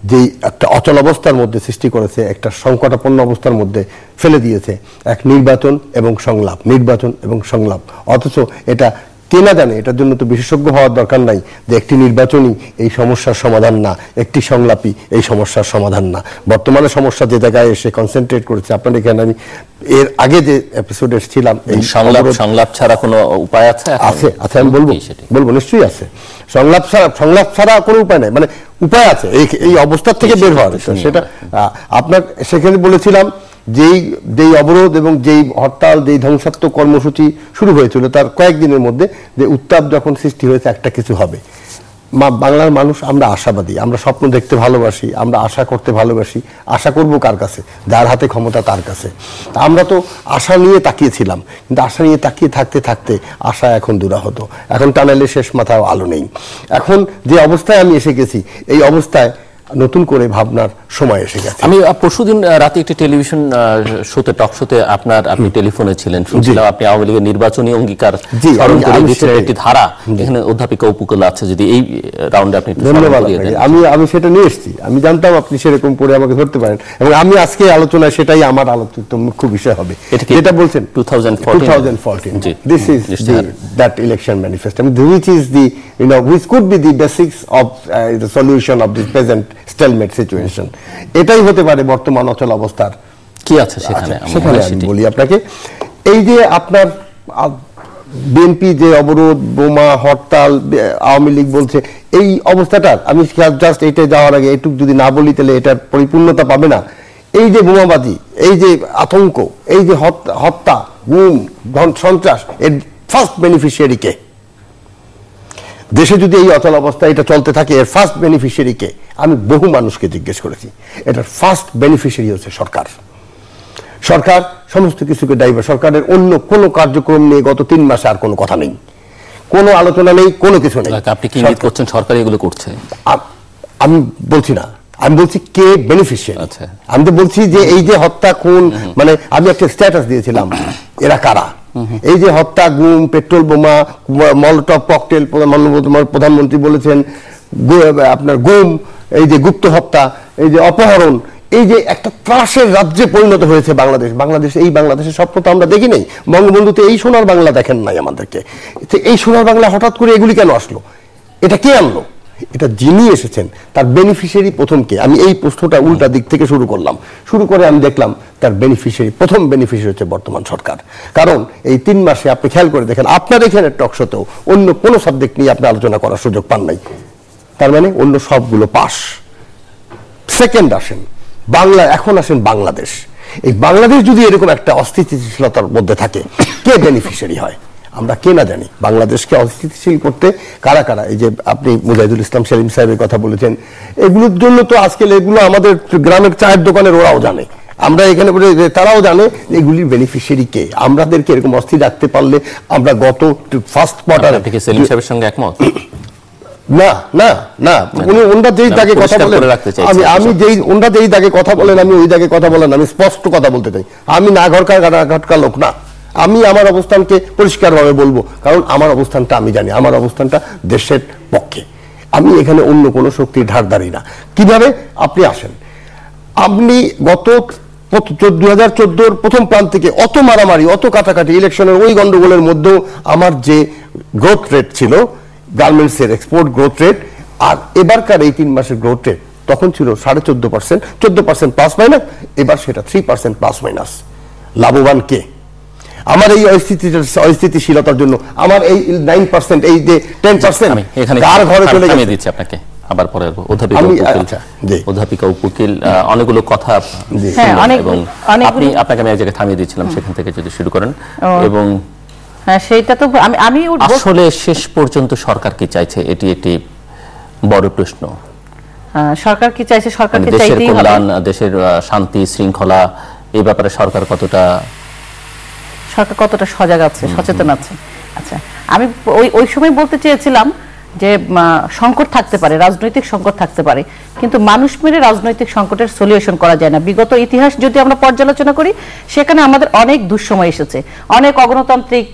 যেই একটা অচল অবস্থার মধ্যে সৃষ্টি করেছে, একটা সংকটাপন্ন অবস্থার মধ্যে ফেলে দিয়েছে। এক নির্বাচন এবং সংলাপ, নির্বাচন এবং সংলাপ, অথচ এটা কে না জানে, এটার জন্য তো বিশেষজ্ঞ হওয়ার দরকার নাই যে একটি নির্বাচনই এই সমস্যার সমাধান না, একটি সংলাপই এই সমস্যার সমাধান না। বর্তমানে সমস্যা যে জায়গায় এসে কনসেন্ট্রেট করেছে, আপনার এখানে আমি এর আগে যে এপিসোডে ছিলাম, এই সংলাপ ছাড়া কোনো উপায় আছে? আছে, আমি বলবো নিশ্চয়ই আছে। সংলাপ ছাড়া কোনো উপায় নাই, মানে উপায় আছে এই অবস্থার থেকে বের হওয়ার। সেটা আপনার সেখানে বলেছিলাম যেই অবরোধ এবং যেই হরতাল, যেই ধ্বংসাত্মক কর্মসূচি শুরু হয়েছিল, তার কয়েকদিনের মধ্যে যে উত্তাপ যখন সৃষ্টি হয়েছে, একটা কিছু হবে। বাংলার মানুষ আমরা আশাবাদী, আমরা স্বপ্ন দেখতে ভালোবাসি, আমরা আশা করতে ভালোবাসি। আশা করব কার কাছে? যার হাতে ক্ষমতা তার কাছে। আমরা তো আশা নিয়ে তাকিয়েছিলাম, কিন্তু আশা নিয়ে তাকিয়ে থাকতে থাকতে আশা এখন দুরাহত। এখন টানেলের শেষ মাথাও আলো নেই। এখন যে অবস্থায় আমি এসে গেছি, এই অবস্থায় নতুন করে ভাবনার সময় এসে গেছে। আমি পরশুদিন রাতে একটি টেলিভিশন শোতে, টক শোতে আপনি টেলিফোনে ছিলেন, শুনছিলাম আপনি আওয়ামী লীগের নির্বাচনী অঙ্গীকার স্মরণ করে দিচ্ছেন একটি ধারা, এখানে অধ্যাপিকা উপকূল আছে, যদি এই রাউন্ডে আপনি ধন্যবাদ। আমি সেটা নিয়ে এসেছি, আমি জানতাম আপনি সেরকম করে আমাকে ধরতে পারেন, এবং আমি আজকে আলোচনায় সেটাই আমার আলোচিত মুখ্য বিষয় হবে। যেটা বলছেন 2014, this is that election manifesto, which is the which could be the basics of the solution of this present stalemate situation. এটাই হতে পারে বর্তমান অচল অবস্থার কি আছে সেখানে। আমি বলি আপনাকে, এই যে আপনার বিএনপি যে অবরোধ, বোমা, হরতাল, আওয়ামী লীগ বলছে, এই অবস্থাটার আমি জাস্ট এটা যাওয়ার আগে একটু যদি না বলি তাহলে এটার পরিপূর্ণতা পাবে না। এই যে বোমাবাজি, এই যে আতঙ্ক, এই যে হত্যা, গুম, সন্ত্রাস, এর ফার্স্ট বেনিফিশিয়ারি কে? দেশে যদি এই অচল অবস্থা এটা চলতে থাকে, এর ফার্স্ট বেনিফিশিয়ারি কে? আমি বহু মানুষকে জিজ্ঞেস করেছি, এটার ফার্স্ট বেনিফিশিয়ারি হচ্ছে সরকার। সরকার সমস্ত কিছুকে ড্রাইভার। সরকারের অন্য কোনো কার্যক্রম নিয়ে গত 3 মাসে আর কোনো কথা নেই, কোনো আলোচনা নেই, কোনো কিছু নেই। আপনি কি ইঙ্গিত করছেন সরকার এগুলো করছে? আমি বলছি না, আমি বলছি কে বেনিফিশিয়ারি। আমি তো বলছি যে এই যে হত্যা, খুন, মানে আমি একটা স্ট্যাটাস দিয়েছিলাম এরা কারা। এই যে হত্যা, গুম, পেট্রোল বোমা, মলটভ ককটেল, প্রধানমন্ত্রী বলেছেন, আপনার গুম, এই যে গুপ্ত হত্যা, এই যে অপহরণ, এই যে একটা ত্রাসের রাজ্যে পরিণত হয়েছে বাংলাদেশ। এই বাংলাদেশের স্বপ্ন তো আমরা দেখি নাই। বঙ্গবন্ধুতে এই সোনার বাংলা দেখেন নাই আমাদেরকে। এই সোনার বাংলা হঠাৎ করে এগুলি কেন আসলো? এটা কে আনলো? এটা যিনি এসেছেন তার বেনিফিশিয়ারি প্রথম কে? আমি এই প্রশ্নটা উল্টা দিক থেকে শুরু করে আমি দেখলাম তার বেনিফিশিয়ারি, প্রথম বেনিফিশিয়ারি হচ্ছে বর্তমান সরকার। কারণ এই 3 মাসে আপনি খেয়াল করে দেখেন, আপনার এখানে টকশোতেও অন্য কোনো সাবজেক্ট নিয়ে আপনি আলোচনা করার সুযোগ পান নাই। তার মানে অন্য সবগুলো পাস। সেকেন্ড আসেন বাংলা, এখন আসেন বাংলাদেশ। এই বাংলাদেশ যদি এরকম একটা অস্থিতিশীলতার মধ্যে থাকে, কে বেনিফিশিয়ারি হয়? আমরা কে না জানি। বাংলাদেশকে অস্থিতিশীল করতে কারা কারা, এই যে আপনি মুজাহিদুল ইসলাম সেলিম সাহেবের কথা বলেছেন, এগুলোর জন্য তো আজকে এগুলো আমাদের গ্রামের চায়ের দোকানের ওরাও জানে, আমরা এখানে তারাও জানে এগুলির বেনিফিশিয়ারি কে। আমাদেরকে এরকম অস্থির রাখতে পারলে আমরা গত ফার্স্ট কোয়ার্টারে সেলিম সাহেবের সঙ্গে একমত না না না উনি ওনারা যেই দাগে কথা বলেন, আমি যেই ওনারা যেই দাগে কথা বলেন, আমি ওই দাগে কথা বলেন, আমি স্পষ্ট কথা বলতে চাই। আমি না ঘরকার ঘাটকা লোক না, আমি আমার অবস্থানকে পরিষ্কারভাবে বলবো, কারণ আমার অবস্থানটা আমি জানি, আমার অবস্থানটা দেশের পক্ষে। আমি এখানে অন্য কোনো শক্তির ধারধারি না। কিভাবে আপনি আসেন, আপনি গত 2014 প্রথম প্রান্ত থেকে অত মারামারি, অত কাটাকাটি, ইলেকশনের ওই গন্ডগোলের মধ্যেও আমার যে গ্রোথ রেট ছিল, গার্মেন্টসের এক্সপোর্ট গ্রোথ রেট, আর এবারকার এই 3 মাসের গ্রোথ রেট তখন ছিল 14.5%, 14% প্লাস মাইনাস, এবার সেটা 3% প্লাস মাইনাস। লাভবান কে? আমার এই অস্থিতিশীলতার জন্য আমার এই 9%, এই যে 10% কার ঘরে চলে গেছে? আপনাকে আবার পরে অধ্যাপিকা উপকূল অনেকগুলো কথা, এবং আপনাকে আমি এক জায়গায় থামিয়ে দিয়েছিলাম, সেখান থেকে যদি শুরু করেন। এবং সেইটা তো আমি আসলে শেষ পর্যন্ত সরকার কি চাইছে, এটি একটি বড় প্রশ্ন। সরকার কি চাইছে? সরকারকে দেশের কল্যাণ, দেশের শান্তি শৃঙ্খলা, এই ব্যাপারে সরকার কতটা সজাগ আছে, সচেতন আছে? আচ্ছা, আমি ওই সময় বলতে চেয়েছিলাম যে সংকট থাকতে পারে, রাজনৈতিক সংকট থাকতে পারে, কিন্তু মানুষ মেরে রাজনৈতিক সংকটের সলিউশন করা যায় না। বিগত ইতিহাস যদি আমরা পর্যালোচনা করি, সেখানে আমাদের অনেক দুঃসময় এসেছে, অনেক অগণতান্ত্রিক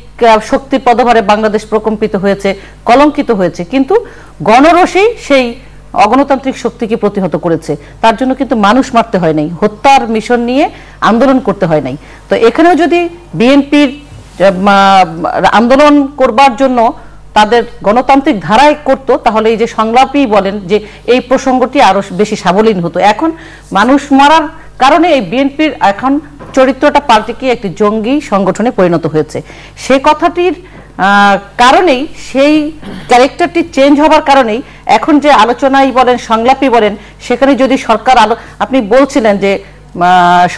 শক্তির পদভারে বাংলাদেশ প্রকম্পিত হয়েছে, কলঙ্কিত হয়েছে, কিন্তু গণরোষেই সেই অগণতান্ত্রিক শক্তিকে প্রতিহত করেছে। তার জন্য কিন্তু মানুষ মারতে হয় নাই, হত্যার মিশন নিয়ে আন্দোলন করতে হয় নাই। তো এখানেও যদি বিএনপির আন্দোলন করবার জন্য তাদের গণতান্ত্রিক ধারায় করত, তাহলে এই যে সংলাপী বলেন যে এই প্রসঙ্গটি আরো বেশি সাবলীল হতো। এখন মানুষ মারার কারণে এই বিএনপির এখন চরিত্রটা পাল্টে গিয়ে একটি জঙ্গি সংগঠনে পরিণত হয়েছে। সে কথাটির কারণেই, সেই ক্যারেক্টারটি চেঞ্জ হবার কারণেই এখন যে আলোচনাই বলেন, সংলাপই বলেন, সেখানে যদি সরকার আপনি বলছিলেন যে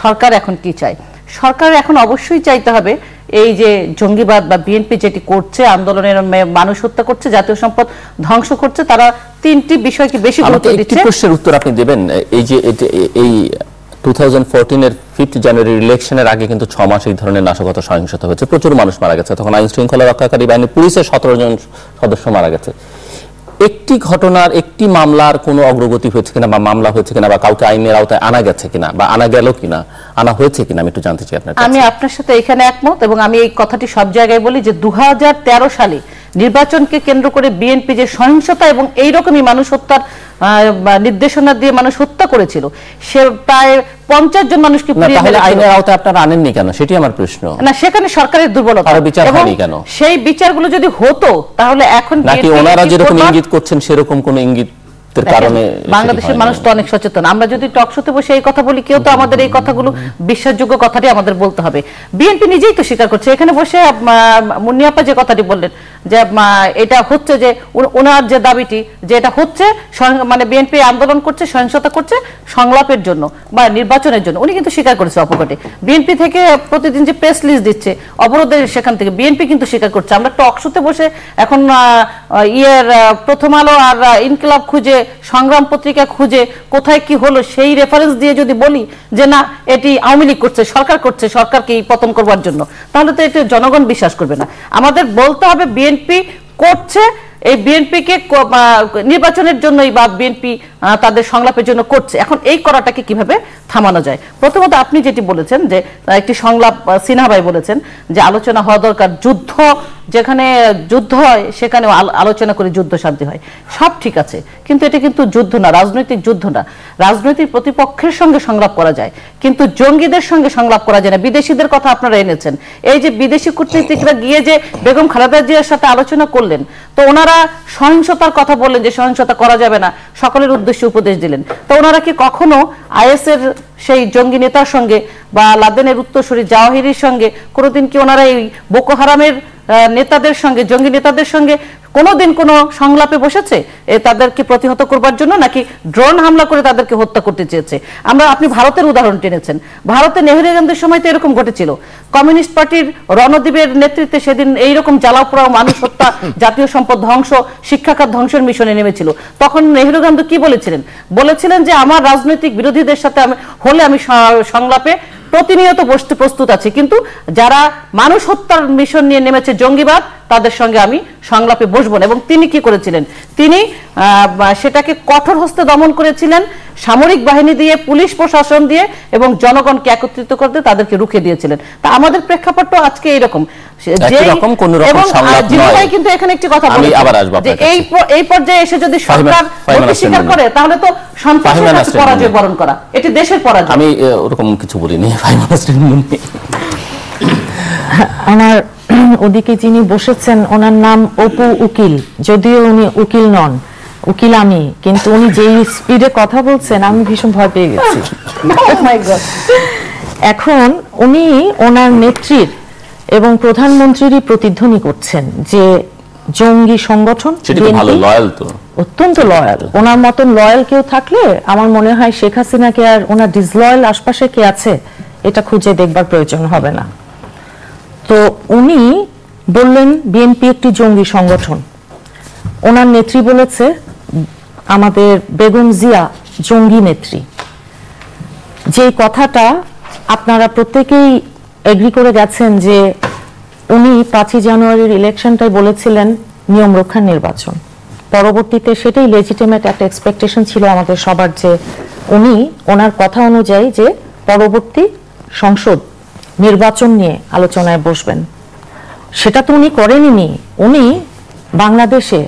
সরকার এখন কি চায়, সরকার এখন অবশ্যই চাইতে হবে এই যে জঙ্গিবাদ বা বিএনপি যেটি করছে, আন্দোলনের মানুষ হত্যা করছে, জাতীয় সম্পদ ধ্বংস করছে, তারা 3টি বিষয়কে বেশি গুরুত্ব দিচ্ছে। একটি প্রশ্নের উত্তর আপনি দেবেন। এই যে এই 2014-এর 5 জানুয়ারি ইলেকশনের আগে কিন্তু 6 মাস এই ধরনের নাশকতা সহিংসতা হয়েছে, প্রচুর মানুষ মারা গেছে। তখন আইন শৃঙ্খলা রক্ষাকারী বাহিনী, পুলিশের 17 জন সদস্য মারা গেছে। একটি ঘটনার একটি মামলার কোনো অগ্রগতি হয়েছে কিনা বা মামলা হয়েছে কিনা বা কাউকে আইনের আওতায় আনা গেছে কিনা বা আনা গেল কিনা, আনা হয়েছে কিনা আমি একটু জানতে চাই আপনার কাছে। আমি আপনার সাথে এখানে একমত এবং আমি এই কথাটি সব জায়গায় বলি যে 2013 সালে নির্বাচনকে কেন্দ্র করে বিএনপি যে সহিংসতা এবং এইরকমই মানুষ হত্যার নির্দেশনা দিয়ে মানুষ হত্যা করেছিল, সে প্রায় 50 জন মানুষকে পুড়িয়ে তাহলে মেরেছিল। আইনের আওতায় আপনারা আনেননি কেন, সেটি আমার প্রশ্ন। না, সেখানে সরকারের দুর্বলতা, তার বিচার এবং হয়নি কেন? সেই বিচারগুলো যদি হতো তাহলে এখন নাকি ওনারা যেরকম ইঙ্গিত করছেন সেরকম কোন ইঙ্গিতের কারণে? বাংলাদেশের মানুষ তো অনেক সচেতন। আমরা যদি টক শোতে বসে এই কথা বলি, কেউ তো আমাদের এই কথাগুলো বিশ্বাসযোগ্য কথাটি আমাদের বলতে হবে। বিএনপি নিজেই তো স্বীকার করছে এখানে বসে। মুন্নিয়াপা যে কথাটি বললেন যে এটা হচ্ছে, যে ওনার যে দাবিটি যে এটা হচ্ছে মানে বিএনপি আন্দোলন করছে, সহিংসতা করছে সংলাপের জন্য বা নির্বাচনের জন্য, উনি কিন্তু স্বীকার করেছে অপকটে। বিএনপি থেকে প্রতিদিন যে প্রেস লিস্ট দিচ্ছে অবরোধের, সেখান থেকে বিএনপি কিন্তু স্বীকার করছে। আমরা টক শোতে বসে এখন প্রথম আলো আর ইনকিলাব খুঁজে, সংগ্রাম পত্রিকা খুঁজে কোথায় কি হলো সেই রেফারেন্স দিয়ে যদি বলি যে না এটি আওয়ামী লীগ করছে, সরকার করছে, সরকারকে পতন করবার জন্য, তাহলে তো এটা জনগণ বিশ্বাস করবে না। আমাদের বলতে হবে বিএনপি করছে, এই বিএনপিকে নির্বাচনের জন্যই বা বিএনপি তাদের সংলাপের জন্য করছে। এখন এই করাটাকে কিভাবে থামানো যায়? প্রথমত আপনি যেটি বলেছেন যে একটি সংলাপ, সিনহা ভাই বলেছেন যে আলোচনা হওয়া দরকার, যুদ্ধ যেখানে যুদ্ধ হয় সেখানে আলোচনা করে যুদ্ধ শান্তি হয়, সব ঠিক আছে, কিন্তু এটা কিন্তু যুদ্ধ না, রাজনৈতিক যুদ্ধ না। রাজনৈতিক প্রতিপক্ষের সঙ্গে সংলাপ করা যায়, কিন্তু জঙ্গিদের সঙ্গে সংলাপ করা যায় না। বিদেশিদের কথা আপনারা এনেছেন, এই যে বিদেশি কূটনীতিকরা গিয়ে যে বেগম খালেদা জিয়ার সাথে আলোচনা করলেন, তো ওনারা সহিংসতার কথা বললেন যে সহিংসতা করা যাবে না, সকলের উদ্দেশ্যে উপদেশ দিলেন। তো ওনারা কি কখনো আইএস এর সেই জঙ্গি নেতার সঙ্গে বা লাদেনের উত্তরসূরি জাওয়াহিরির সঙ্গে কোনোদিন কি ওনারা এই বোকো হারামের নেতাদের সঙ্গে, জঙ্গি নেতাদের সঙ্গে কোনোদিন কোনো সংলাপে বসেছে তাদেরকে প্রতিহত করবার জন্য, নাকি ড্রোন হামলা করে তাদেরকে হত্যা করতে চেয়েছে? আপনি ভারতের উদাহরণ টেনেছেন, ভারতে নেহেরু গান্ধীর সময় তো এরকম ঘটেছিল। কমিউনিস্ট পার্টির রণদ্বীপের নেতৃত্বে সেদিন এইরকম জ্বালাও পোড়াও, মানুষ হত্যা, জাতীয় সম্পদ ধ্বংস, শিক্ষাখাত ধ্বংসের মিশনে নেমেছিল। তখন নেহেরু গান্ধী কি বলেছিলেন? বলেছিলেন যে আমার রাজনৈতিক বিরোধীদের সাথে আমি সংলাপে প্রতিনিয়ত বসতে প্রস্তুত আছি, কিন্তু যারা মানুষ হত্যার মিশন নিয়ে নেমেছে, জঙ্গিবাদ, তাদের সঙ্গে আমি সংলাপে বসবো না। এবং তিনি কি করেছিলেন? তিনি সেটাকে কঠোর হস্তে দমন করেছিলেন, সামরিক বাহিনী দিয়ে, পুলিশ প্রশাসন দিয়ে, এবং জনগণকে একত্রিত করতে তাদেরকে রুখে দিয়েছিলেন। তা আমাদের প্রেক্ষাপট আজকে এইরকম। কিন্তু এখানে একটি কথা বলি, এই পর্যায়ে এসে যদি সরকার স্বীকার করে তাহলে তো সন্ত্রাসের কাছে পরাজয় বরণ করা, এটি দেশের পরাজয়। আমি ওরকম কিছু বলিনি। আমার ওদিকে যিনি বসেছেন ওনার নাম অপু উকিল, যদিও উনি উকিল নন, উকিল আমি, কিন্তু উনি যেই স্পিডে কথা বলছেন আমি ভীষণ ভয় পেয়ে গেছি। এখন উনি ওনার নেত্রীর এবং প্রধানমন্ত্রীরই প্রতিধ্বনি করছেন যে জঙ্গি সংগঠন, অত্যন্ত লয়াল। ওনার মতন লয়াল কেউ থাকলে আমার মনে হয় শেখ হাসিনাকে আর ওনার ডিসলয়াল আশপাশে কে আছে এটা খুঁজে দেখবার প্রয়োজন হবে না। তো উনি বললেন বিএনপি একটি জঙ্গি সংগঠন, ওনার নেত্রী বলেছে আমাদের বেগম জিয়া জঙ্গি নেত্রী। যে কথাটা আপনারা প্রত্যেকেই এগ্রি করে গেছেন যে উনি 5ই জানুয়ারির ইলেকশনটাই বলেছিলেন নিয়ম রক্ষার নির্বাচন। পরবর্তীতে সেটাই লেজিটিমেট একটা এক্সপেকটেশন ছিল আমাদের সবার, যে উনি ওনার কথা অনুযায়ী যে পরবর্তী সংসদ নির্বাচন নিয়ে আলোচনায় বসবেন। সেটা তো উনি করেননি। উনি বাংলাদেশে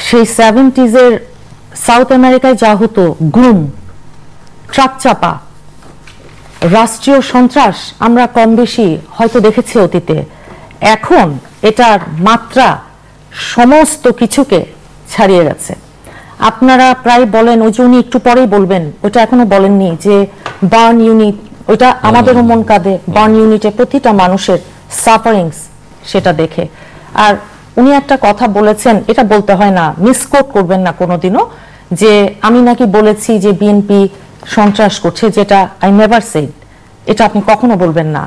সেই 70s সাউথ আমেরিকায় যা হতো, গুম, ট্রাক চাপা, রাষ্ট্রীয় সন্ত্রাস আমরা কম বেশি হয়তো দেখেছি অতীতে। এখন এটার মাত্রা সমস্ত কিছুকে ছাড়িয়ে গেছে। আপনারা প্রায় বলেন, ওই যে উনি একটু পরেই বলবেন, ওটা এখনো বলেননি, যে বার্ন ইউনিট, ওইটা আমাদেরও মন কাঁদে। বার্ন ইউনিটে প্রতিটা মানুষের সাফারিংস সেটা দেখে। আর উনি একটা কথা বলেছেন, এটা বলতে হয় না, মিসকোট করবেন না কোনোদিনও, যে আমি নাকি বলেছি যে বিএনপি সন্ত্রাস করছে, যেটা আই নেভার সেড। এটা আপনি কখনো বলবেন না।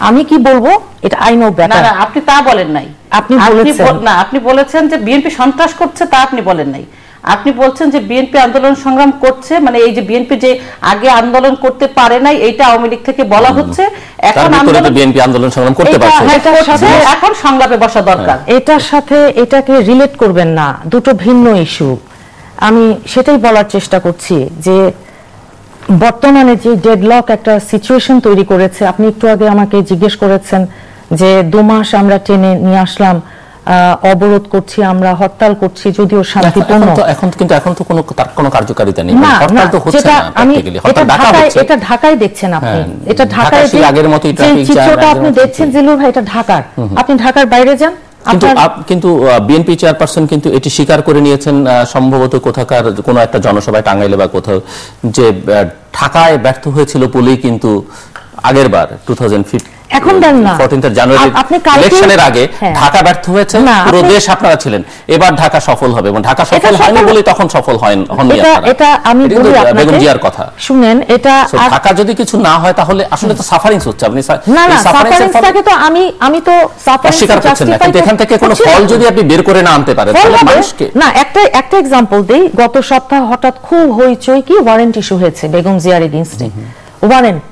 আমি কি বলবো এটা আই নো বেটার। না, আপনি তা বলেন নাই। আপনি বলেছেন না, আপনি বলেছেন যে বিএনপি সন্ত্রাস করছে, তা আপনি বলেন নাই। আপনি বলছেন যে বিএনপি আন্দোলন সংগ্রাম করছে, মানে এই যে বিএনপি যে আগে আন্দোলন করতে পারে নাই এইটা আওয়ামী লীগ থেকে বলা হচ্ছে, এখন বিএনপি আন্দোলন সংগ্রাম করতে পারছে, এখন সংলাপে বসা দরকার। এটার সাথে এটাকে রিলেট করবেন না, দুটো ভিন্ন ইস্যু। আমি সেটাই বলার চেষ্টা করছি যে বর্তমানে যে ডেডলক একটা সিচুয়েশন তৈরি করেছে, আপনি একটু আগে আমাকে জিজ্ঞেস করেছেন যে 2 মাস আমরা টেনে নিয়ে আসলাম, অবরোধ করছি, আমরা হরতাল করছি, যদিও শান্তিপূর্ণ। এখন তো কোনো কার্যকারিতা নেই, না, হরতাল তো হচ্ছে না প্র্যাকটিক্যালি, হরতাল ঢাকা হচ্ছে। এটা ঢাকায় দেখছেন আপনি, এটা ঢাকায় যে আগের মতই ট্রাফিক জ্যাম চিত্রটা আপনি দেখছেন জিলুর ভাই, এটা ঢাকার। আপনি ঢাকার বাইরে যান, কিন্তু বিএনপি চেয়ারপারসন কিন্তু এটি স্বীকার করে নিয়েছেন সম্ভবত কোথাকার কোনো একটা জনসভায়, টাঙ্গাইলে বা কোথাও, যে ঢাকায় ব্যর্থ হয়েছিল বলেই কিন্তু আগের বার 2015 এখন দেন না 14 জানুয়ারি ইলেকশনের আগে ঢাকা ব্যর্থ হয়েছে, পুরো দেশ আপনারা ছিলেন, এবার ঢাকা সফল হবে, এবং ঢাকা সফল হয়নি বলেই তখন সফল হয়নি আপনারা। এটা আমি বলি আপনাকে, বেগম জিয়ার কথা শুনেন, এটা ঢাকা যদি কিছু না হয় তাহলে আসলে তো সাফারিংস হচ্ছে। আপনি না না, সাফারিংসটাকে তো আমি তো সাফারিংস স্বীকার করছেন না, কিন্তু এখান থেকে কোনো ফল যদি আপনি বের করে না আনতে পারেন তাহলে মানুষকে না। একটা এক্সাম্পল দেই, গত সপ্তাহে হঠাৎ খুব হইচই, কি ওয়ারেন্ট ইস্যু হয়েছে বেগম জিয়ার এগেইনস্টে, ওয়ারেন্ট।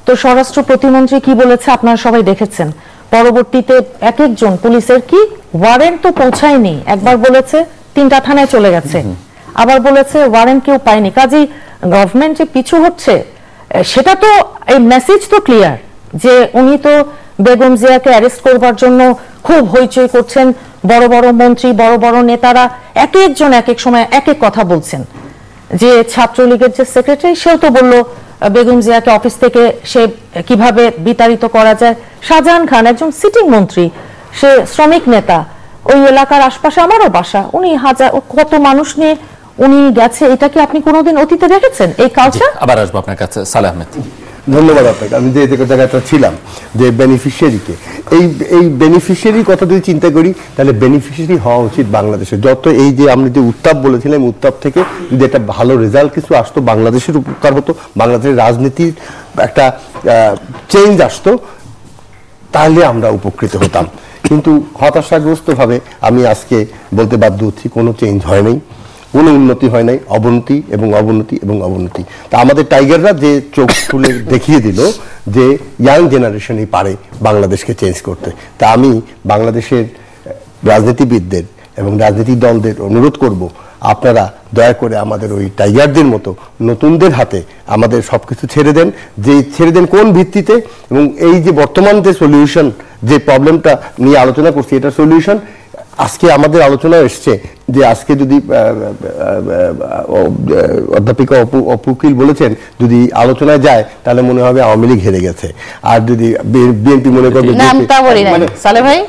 তো স্বরাষ্ট্র প্রতিমন্ত্রী কি বলেছে আপনারা সবাই দেখেছেন, পরবর্তীতে এক একজন পুলিশের কি ওয়ারেন্ট তো পৌঁছায়নি, একবার বলেছে 3টা থানায় চলে গেছে, আবার বলেছে ওয়ারেন্ট কেউ পায়নি। কাজেই গভর্নমেন্ট যে পিছু হচ্ছে, সেটা তো এই মেসেজ তো ক্লিয়ার যে উনি তো বেগম জিয়াকে অ্যারেস্ট করবার জন্য খুব হইচই করছেন, বড় বড় মন্ত্রী, বড় বড় নেতারা এক একজন এক এক সময় এক এক কথা বলছেন। যে ছাত্রলীগের যে সেক্রেটারি, সেও তো বলল বেগম জিয়াকে অফিস থেকে সে কিভাবে বিতাড়িত করা যায়। শাহজাহান খান একজন সিটিং মন্ত্রী, সে শ্রমিক নেতা, ওই এলাকার আশপাশে আমারও বাসা, উনি কত মানুষ নিয়ে উনি গেছে, এটা কি আপনি কোনোদিন অতীতে দেখেছেন এই কালচার? আবার আসবো আপনার কাছে, সালেহ আহমেদ। ধন্যবাদ আপনাকে। আমি যে জায়গাটা ছিলাম, যে বেনিফিশিয়ারিকে, এই বেনিফিশিয়ারির কথা যদি চিন্তা করি, তাহলে বেনিফিশিয়ারি হওয়া উচিত বাংলাদেশে। যত এই যে আমরা যে উত্তাপ বলেছিলাম, উত্তাপ থেকে যদি একটা ভালো রেজাল্ট কিছু আসতো, বাংলাদেশের উপকার হতো, বাংলাদেশের রাজনীতির একটা চেঞ্জ আসতো, তাহলে আমরা উপকৃত হতাম। কিন্তু হতাশাগ্রস্ত ভাবে আমি আজকে বলতে বাধ্য হচ্ছি, কোনো চেঞ্জ হয় নাই, কোনো উন্নতি হয় নাই, অবনতি এবং অবনতি এবং অবনতি। তা আমাদের টাইগাররা যে চোখ খুলে দেখিয়ে দিল যে ইয়াং জেনারেশনই পারে বাংলাদেশকে চেঞ্জ করতে। তা আমি বাংলাদেশের রাজনীতিবিদদের এবং রাজনীতিক দলদের অনুরোধ করব, আপনারা দয়া করে আমাদের ওই টাইগারদের মতো নতুনদের হাতে আমাদের সবকিছু ছেড়ে দেন। যে ছেড়ে দেন কোন ভিত্তিতে, এবং এই যে বর্তমান যে সলিউশন, যে প্রবলেমটা নিয়ে আলোচনা করছি, এটা সলিউশন আজকে আমাদের আলোচনা এসছে যে আজকে যদি অধ্যাপিকা অপুকিল বলেছেন যদি আলোচনায় যায় তাহলে মনে হবে আওয়ামী লীগ হেরে গেছে, আর যদি বিএনপি মনে করবে সালেহ ভাই,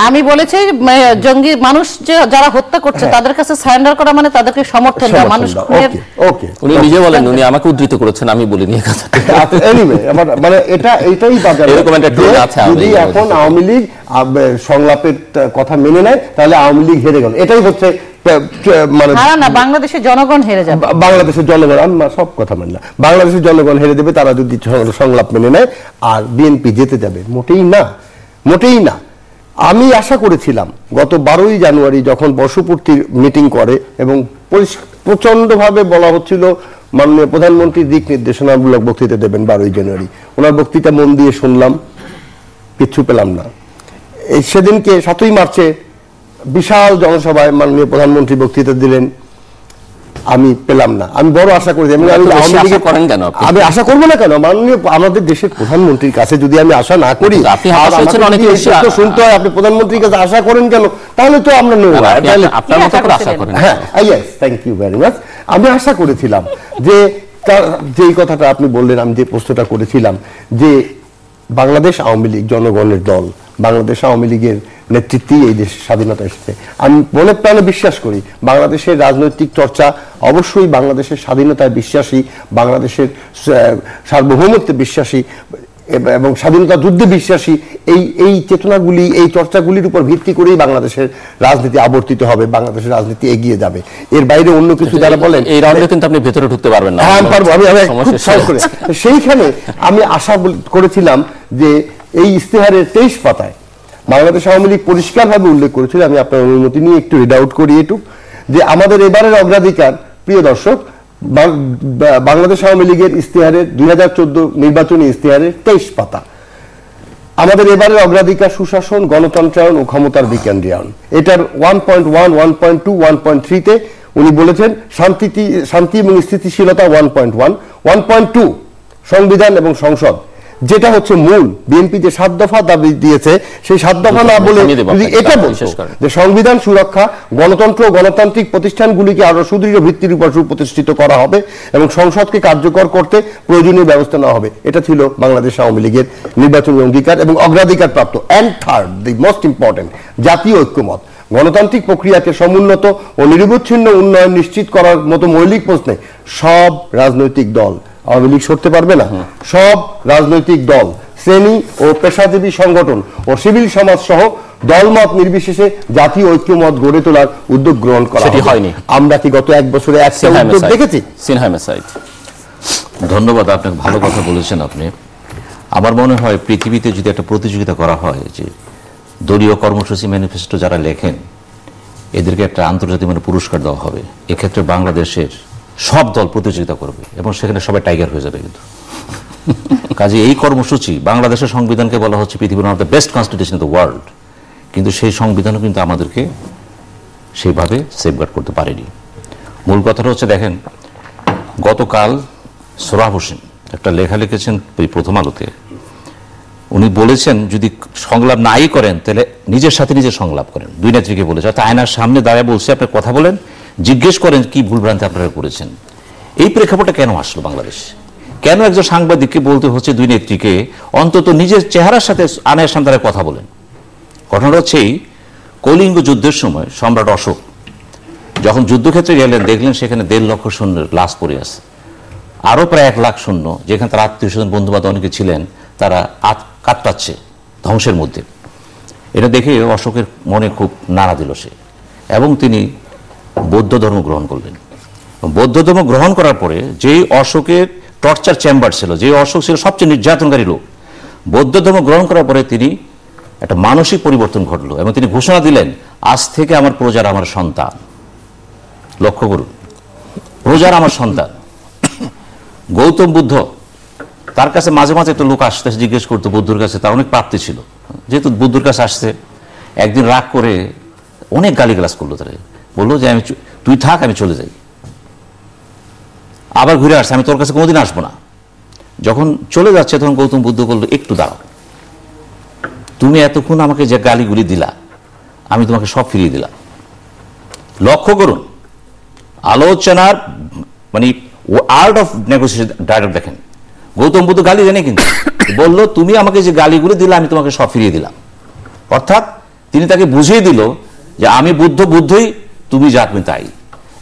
আমি বলেছি জঙ্গি মানুষ যারা হত্যা করছে তাদের কাছে সারেন্ডার করা মানে তাদেরকে সমর্থন দেওয়া। মানুষ ওকে, উনি নিজে বলেন, উনি আমাকে উদ্ধৃত করেছেন, আমি বলিনি এই কথাটা। এনিওয়ে, মানে এটাই বাজার, যদি এখন আওয়ামী লীগ সংলাপের কথা মেনে নেয় তাহলে আওয়ামী লীগ হেরে গেল, এটাই হচ্ছে মানে বাংলাদেশের জনগণ হেরে যাবে। বাংলাদেশের জনগণ, আমি সব কথা মানি না, বাংলাদেশের জনগণ হেরে দেবে তারা যদি সংলাপ মেনে নেয়, আর বিএনপি জিতে যাবে, মোটেই না, মোটেই না। আমি আশা করেছিলাম গত 12ই জানুয়ারি যখন বর্ষপূর্তির মিটিং করে এবং প্রচন্ড ভাবে বলা হচ্ছিল মাননীয় প্রধানমন্ত্রী দিক নির্দেশনামূলক বক্তৃতা দেবেন 12ই জানুয়ারি, ওনার বক্তৃতা মন দিয়ে শুনলাম, কিচ্ছু পেলাম না। সেদিনকে 7ই মার্চে বিশাল জনসভায় মাননীয় প্রধানমন্ত্রী বক্তৃতা দিলেন, আমি পেলাম না। আমি বড় আশা করি, আমি আশা করবো না কেন, মাননীয় আমাদের দেশের প্রধানমন্ত্রীর কাছে যদি আমি আশা না করি, শুনতে হয় আপনি প্রধানমন্ত্রীর কাছে আশা করেন কেন, তাহলে তো আমরা নেব। হ্যাঁ, থ্যাংক ইউ ভেরি মাচ। আমি আশা করেছিলাম যে কথাটা আপনি বললেন, আমি যে প্রশ্নটা করেছিলাম যে বাংলাদেশ আওয়ামী লীগ জনগণের দল, বাংলাদেশ আওয়ামী লীগের নেতৃত্বেই এই দেশের স্বাধীনতা এসেছে। আমি মনে প্রাণে বিশ্বাস করি বাংলাদেশের রাজনৈতিক চর্চা অবশ্যই বাংলাদেশের স্বাধীনতায় বিশ্বাসী, বাংলাদেশের সার্বভৌমত্বে বিশ্বাসী এবং স্বাধীনতা যুদ্ধে বিশ্বাসী। এই চেতনাগুলি, এই চর্চাগুলির উপর ভিত্তি করেই বাংলাদেশের রাজনীতি আবর্তিত হবে, বাংলাদেশের রাজনীতি এগিয়ে যাবে। এর বাইরে অন্য কিছু যারা বলেন, এই রাউন্ডে কিন্তু আপনি ভেতরে ঢুকতে পারবেন না। হ্যাঁ, আমি পারবো। আমি সেইখানে আমি আশা করেছিলাম যে এই ইস্তেহারের 23 পাতায় বাংলাদেশ আওয়ামী লীগ পরিষ্কারভাবে উল্লেখ করেছিল, আমি আপনার অনুমতি নিয়ে একটু রিড আউট করি এটুক, যে আমাদের এবারের অগ্রাধিকার, প্রিয় দর্শক, বাংলাদেশ আওয়ামী লীগের ইশতেহারের 2014 নির্বাচনী ইশতেহারের 23 পাতা। আমাদের এবারের অগ্রাধিকার সুশাসন, গণতন্ত্রায়ন ও ক্ষমতার বিকেন্দ্রীয়ন। এটার 1.1, 1.2, 1.3-তে উনি বলেছেন শান্তি এবং স্থিতিশীলতা 1.1, 1.2 সংবিধান এবং সংসদ, যেটা হচ্ছে মূল। বিএনপি যে 7 দফা দাবি দিয়েছে, সেই 7 দফা না বলে যদি এটা বলতো যে সংবিধান সুরক্ষা, গণতন্ত্র ও গণতান্ত্রিক প্রতিষ্ঠানগুলিকে আরো সুদৃঢ় ভিত্তির উপর সুপ্রতিষ্ঠিত করা হবে এবং সংসদকে কার্যকর করতে প্রয়োজনীয় ব্যবস্থা নেওয়া হবে, এটা ছিল বাংলাদেশ আওয়ামী লীগের নির্বাচনী অঙ্গীকার এবং অগ্রাধিকার প্রাপ্ত। And third, the most important, জাতীয় ঐক্যমত। গণতান্ত্রিক প্রক্রিয়াকে সমুন্নত ও নিরবচ্ছিন্ন উন্নয়ন নিশ্চিত করার মতো মৌলিক প্রশ্নে সব রাজনৈতিক দল, আওয়ামী লীগ সরতে পারবে না, সব রাজনৈতিক দল, শ্রেণী ও পেশাজীবী সংগঠন ও সিভিল সমাজ সহ দলমত নির্বিশেষে জাতীয় ঐক্যমত গড়ে তোলার উদ্যোগ গ্রহণ করা হয়নি। আমরা কি গত 1 বছরে একটা উদ্যোগ দেখেছি? ধন্যবাদ, আপনাকে ভালো কথা বলেছেন আপনি। আমার মনে হয় পৃথিবীতে যদি একটা প্রতিযোগিতা করা হয় যে দলীয় কর্মসূচি ম্যানিফেস্টো যারা লেখেন এদেরকে একটা আন্তর্জাতিক মানে পুরস্কার দেওয়া হবে, এক্ষেত্রে বাংলাদেশের সব দল প্রতিযোগিতা করবে এবং সেখানে সবাই টাইগার হয়ে যাবে। কিন্তু কাজে এই কর্মসূচি, বাংলাদেশের সংবিধানকে বলা হচ্ছে পৃথিবীর one of the best constitution of the world, কিন্তু সেই সংবিধানও কিন্তু আমাদেরকে সেইভাবে সেফগার্ড করতে পারেনি। মূল কথাটা হচ্ছে, দেখেন গতকাল সোহরাব হোসেন একটা লেখা লিখেছেন প্রথম আলোতে। উনি বলেছেন যদি সংলাপ নাই করেন তাহলে নিজের সাথে নিজে সংলাপ করেন। 2 নেত্রীকে বলেছে, অর্থাৎ আয়নার সামনে দাঁড়িয়ে বলছে আপনি কথা বলেন, জিজ্ঞেস করেন কি ভুলভ্রান্তি আপনারা করেছেন। এই প্রেক্ষাপটে কেন আসলো বাংলাদেশ? কেন একজন সাংবাদিককে বলতে হচ্ছে 2 নেত্রীকে অন্তত নিজের চেহারার সাথে আয়নার সামনে দাঁড়িয়ে কথা বলেন? ঘটনাটা হচ্ছে কলিঙ্গ যুদ্ধের সময় সম্রাট অশোক যখন যুদ্ধক্ষেত্রে গেলেন, দেখলেন সেখানে 1.5 লক্ষ সৈন্যের লাশ পড়ে আছে, আরো প্রায় 1 লাখ সৈন্য, যেখানে তার আত্মীয় স্বজন বন্ধু বান্ধব অনেকে ছিলেন, তারা কাটপাচ্ছে ধ্বংসের মধ্যে। এটা দেখে অশোকের মনে খুব নাড়া দিল সে, এবং তিনি বৌদ্ধ ধর্ম গ্রহণ করলেন। বৌদ্ধ ধর্ম গ্রহণ করার পরে যেই অশোকের টর্চার চেম্বার ছিল, যে অশোক ছিল সবচেয়ে নির্যাতনকারী লোক, বৌদ্ধ ধর্ম গ্রহণ করার পরে তিনি একটা মানসিক পরিবর্তন ঘটলো এবং তিনি ঘোষণা দিলেন, আজ থেকে আমার প্রজার আমার সন্তান। লক্ষ্য করুন, প্রজার আমার সন্তান। গৌতম বুদ্ধ, তার কাছে মাঝে মাঝে একটা লোক আসতে জিজ্ঞেস করতো বুদ্ধর কাছে, তার অনেক প্রাপ্তি ছিল, যেহেতু বুদ্ধর কাছে আসছে, একদিন রাগ করে অনেক গালিগালাজ করলো, তারা বললো যে তুই থাক, আমি চলে যাই। আবার ঘুরে আসছে, আমি তোর কাছে কোনোদিন আসবো না। যখন চলে যাচ্ছে তখন গৌতম বুদ্ধ বললো, একটু দাঁড়াও, তুমি এতক্ষণ আমাকে যে গালিগুলি দিলা আমি তোমাকে সব ফিরিয়ে দিলাম। লক্ষ্য করুন আলোচনার মানে আর্ট অফ নেগোসিয়েশন ডায়লগ দেখেন। গৌতম বুদ্ধ গালি জানে, কিন্তু বললো তুমি আমাকে যে গালিগুলি দিলা আমি তোমাকে সব ফিরিয়ে দিলাম। অর্থাৎ তিনি তাকে বুঝিয়ে দিল যে আমি বুদ্ধই, তুমি যা তুমি তাই।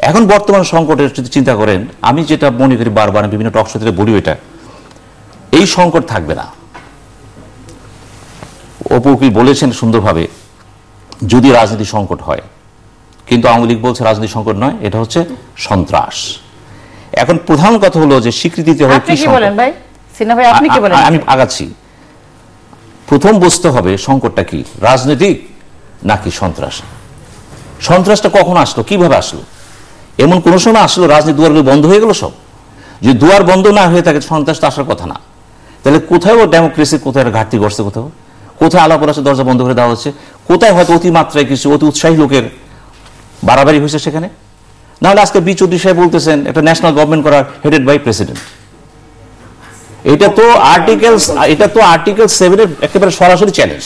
এখন বর্তমান সংকটের যদি চিন্তা করেন, আমি যেটা মনে করি বারবার বিভিন্ন টক শোতে বলি, এটা এই সংকট থাকবে না। অপু কি বলেছেন সুন্দরভাবে, যদি রাজনীতি সংকট হয়, কিন্তু আওয়ামী লীগ বলছে রাজনীতি সংকট নয়, এটা হচ্ছে সন্ত্রাস। এখন প্রধান কথা হলো যে স্বীকৃতি দিতে হবে কি বলেন ভাই সিনা ভাই, আপনি কি বলেন? আমি আগাচ্ছি। প্রথম বুঝতে হবে সংকটটা কি, রাজনৈতিক নাকি সন্ত্রাস। সন্ত্রাসটা কখন আসলো, কিভাবে আসলো? এমন কোন সময় আসলো রাজনীতি দুয়ারগুলো বন্ধ হয়ে গেল সব? যদি দুয়ার বন্ধ না হয়ে থাকে সন্ত্রাস তো আসার কথা না। তাহলে কোথাও ডেমোক্রেসির কোথায় ঘাটতি ঘটছে, কোথায় আলাপ আলোচনা দরজা বন্ধ করে দেওয়া হচ্ছে, কোথায় হয়তো অতিমাত্রায় কিছু অতি উৎসাহী লোকের বাড়াবাড়ি হয়েছে সেখানে। নাহলে আজকে বি চৌধুরী সাহেব বলতেছেন একটা ন্যাশনাল গভর্নমেন্ট করার হেডেড বাই প্রেসিডেন্ট। এটা তো আর্টিকেল 7 এর একেবারে সরাসরি চ্যালেঞ্জ।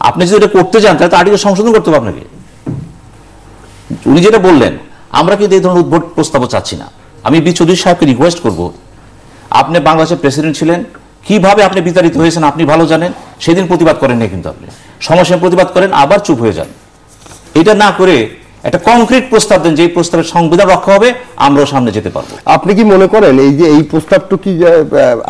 আপনি যদি এটা করতে চান তাহলে আর্টিকেল সংশোধন করতে হবে আপনাকে। উনি যেটা বললেন, আমরা কিন্তু এই ধরনের উদ্ভট প্রস্তাব চাচ্ছি না। আমি বি চৌধুরী সাহেবকে রিকোয়েস্ট করব, আপনি বাংলাদেশের প্রেসিডেন্ট ছিলেন, কিভাবে আপনি বিতাড়িত হয়েছেন আপনি ভালো জানেন। সেদিন প্রতিবাদ করেন না, কিন্তু আপনি সমস্যায় প্রতিবাদ করেন আবার চুপ হয়ে যান। এটা না করে একটা কংক্রিট প্রস্তাব দেন, যে এই প্রস্তাবের সংবিধান রক্ষা হবে, আমরাও সামনে যেতে পারবো। আপনি কি মনে করেন এই যে এই প্রস্তাবটা কি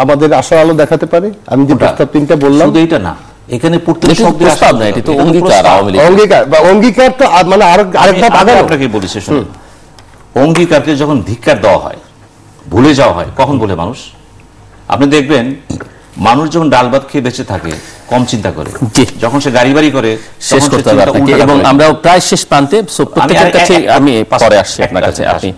আমাদের আশার আলো দেখাতে পারে? আমি যে প্রস্তাব 3টা বললাম, শুধু এটা না, এখানে প্রত্যেক শব্দ প্রস্তাব না, এটা তো অঙ্গীকার। অঙ্গীকার তো মানে আরেকটা আগে আপনাকে বলেছে, শুনুন, অঙ্গীকারকে যখন ধিক্কার দেওয়া হয়, ভুলে যাওয়া হয়, কখন বলে মানুষ? আপনি দেখবেন মানুষ যখন ডাল ভাত খেয়ে বেঁচে থাকে কম চিন্তা করে, যখন সে গাড়ি বাড়ি করে শেষ করতে হবে আপনাকে, এবং আমরা প্রায় শেষ প্রান্তে, প্রত্যেকের কাছে আমি পরে আসছি আপনার কাছে। আপনি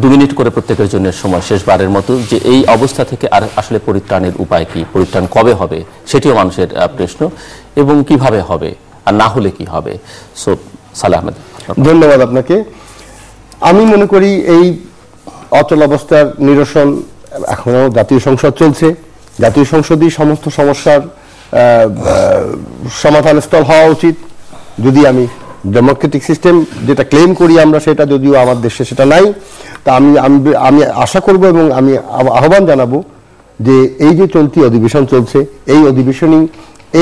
2 মিনিট করে প্রত্যেকের জন্য সময়, শেষবারের মতো, যে এই অবস্থা থেকে আর আসলে পরিত্রাণের উপায় কি, পরিত্রাণ কবে হবে সেটিও মানুষের প্রশ্ন, এবং কিভাবে হবে, আর না হলে কি হবে। সো সালেহ আহমেদ। ধন্যবাদ আপনাকে। আমি মনে করি এই অচল অবস্থার নিরসন, এখনো জাতীয় সংসদ চলছে, জাতীয় সংসদই সমস্ত সমস্যার সমাধানস্থল হওয়া উচিত। যদি আমি ডেমোক্রেটিক সিস্টেম যেটা ক্লেম করি আমরা, সেটা যদিও আমার দেশে সেটা নাই, তা আমি আশা করব এবং আমি আহ্বান জানাবো যে এই যে চলতি অধিবেশন চলছে, এই অধিবেশনই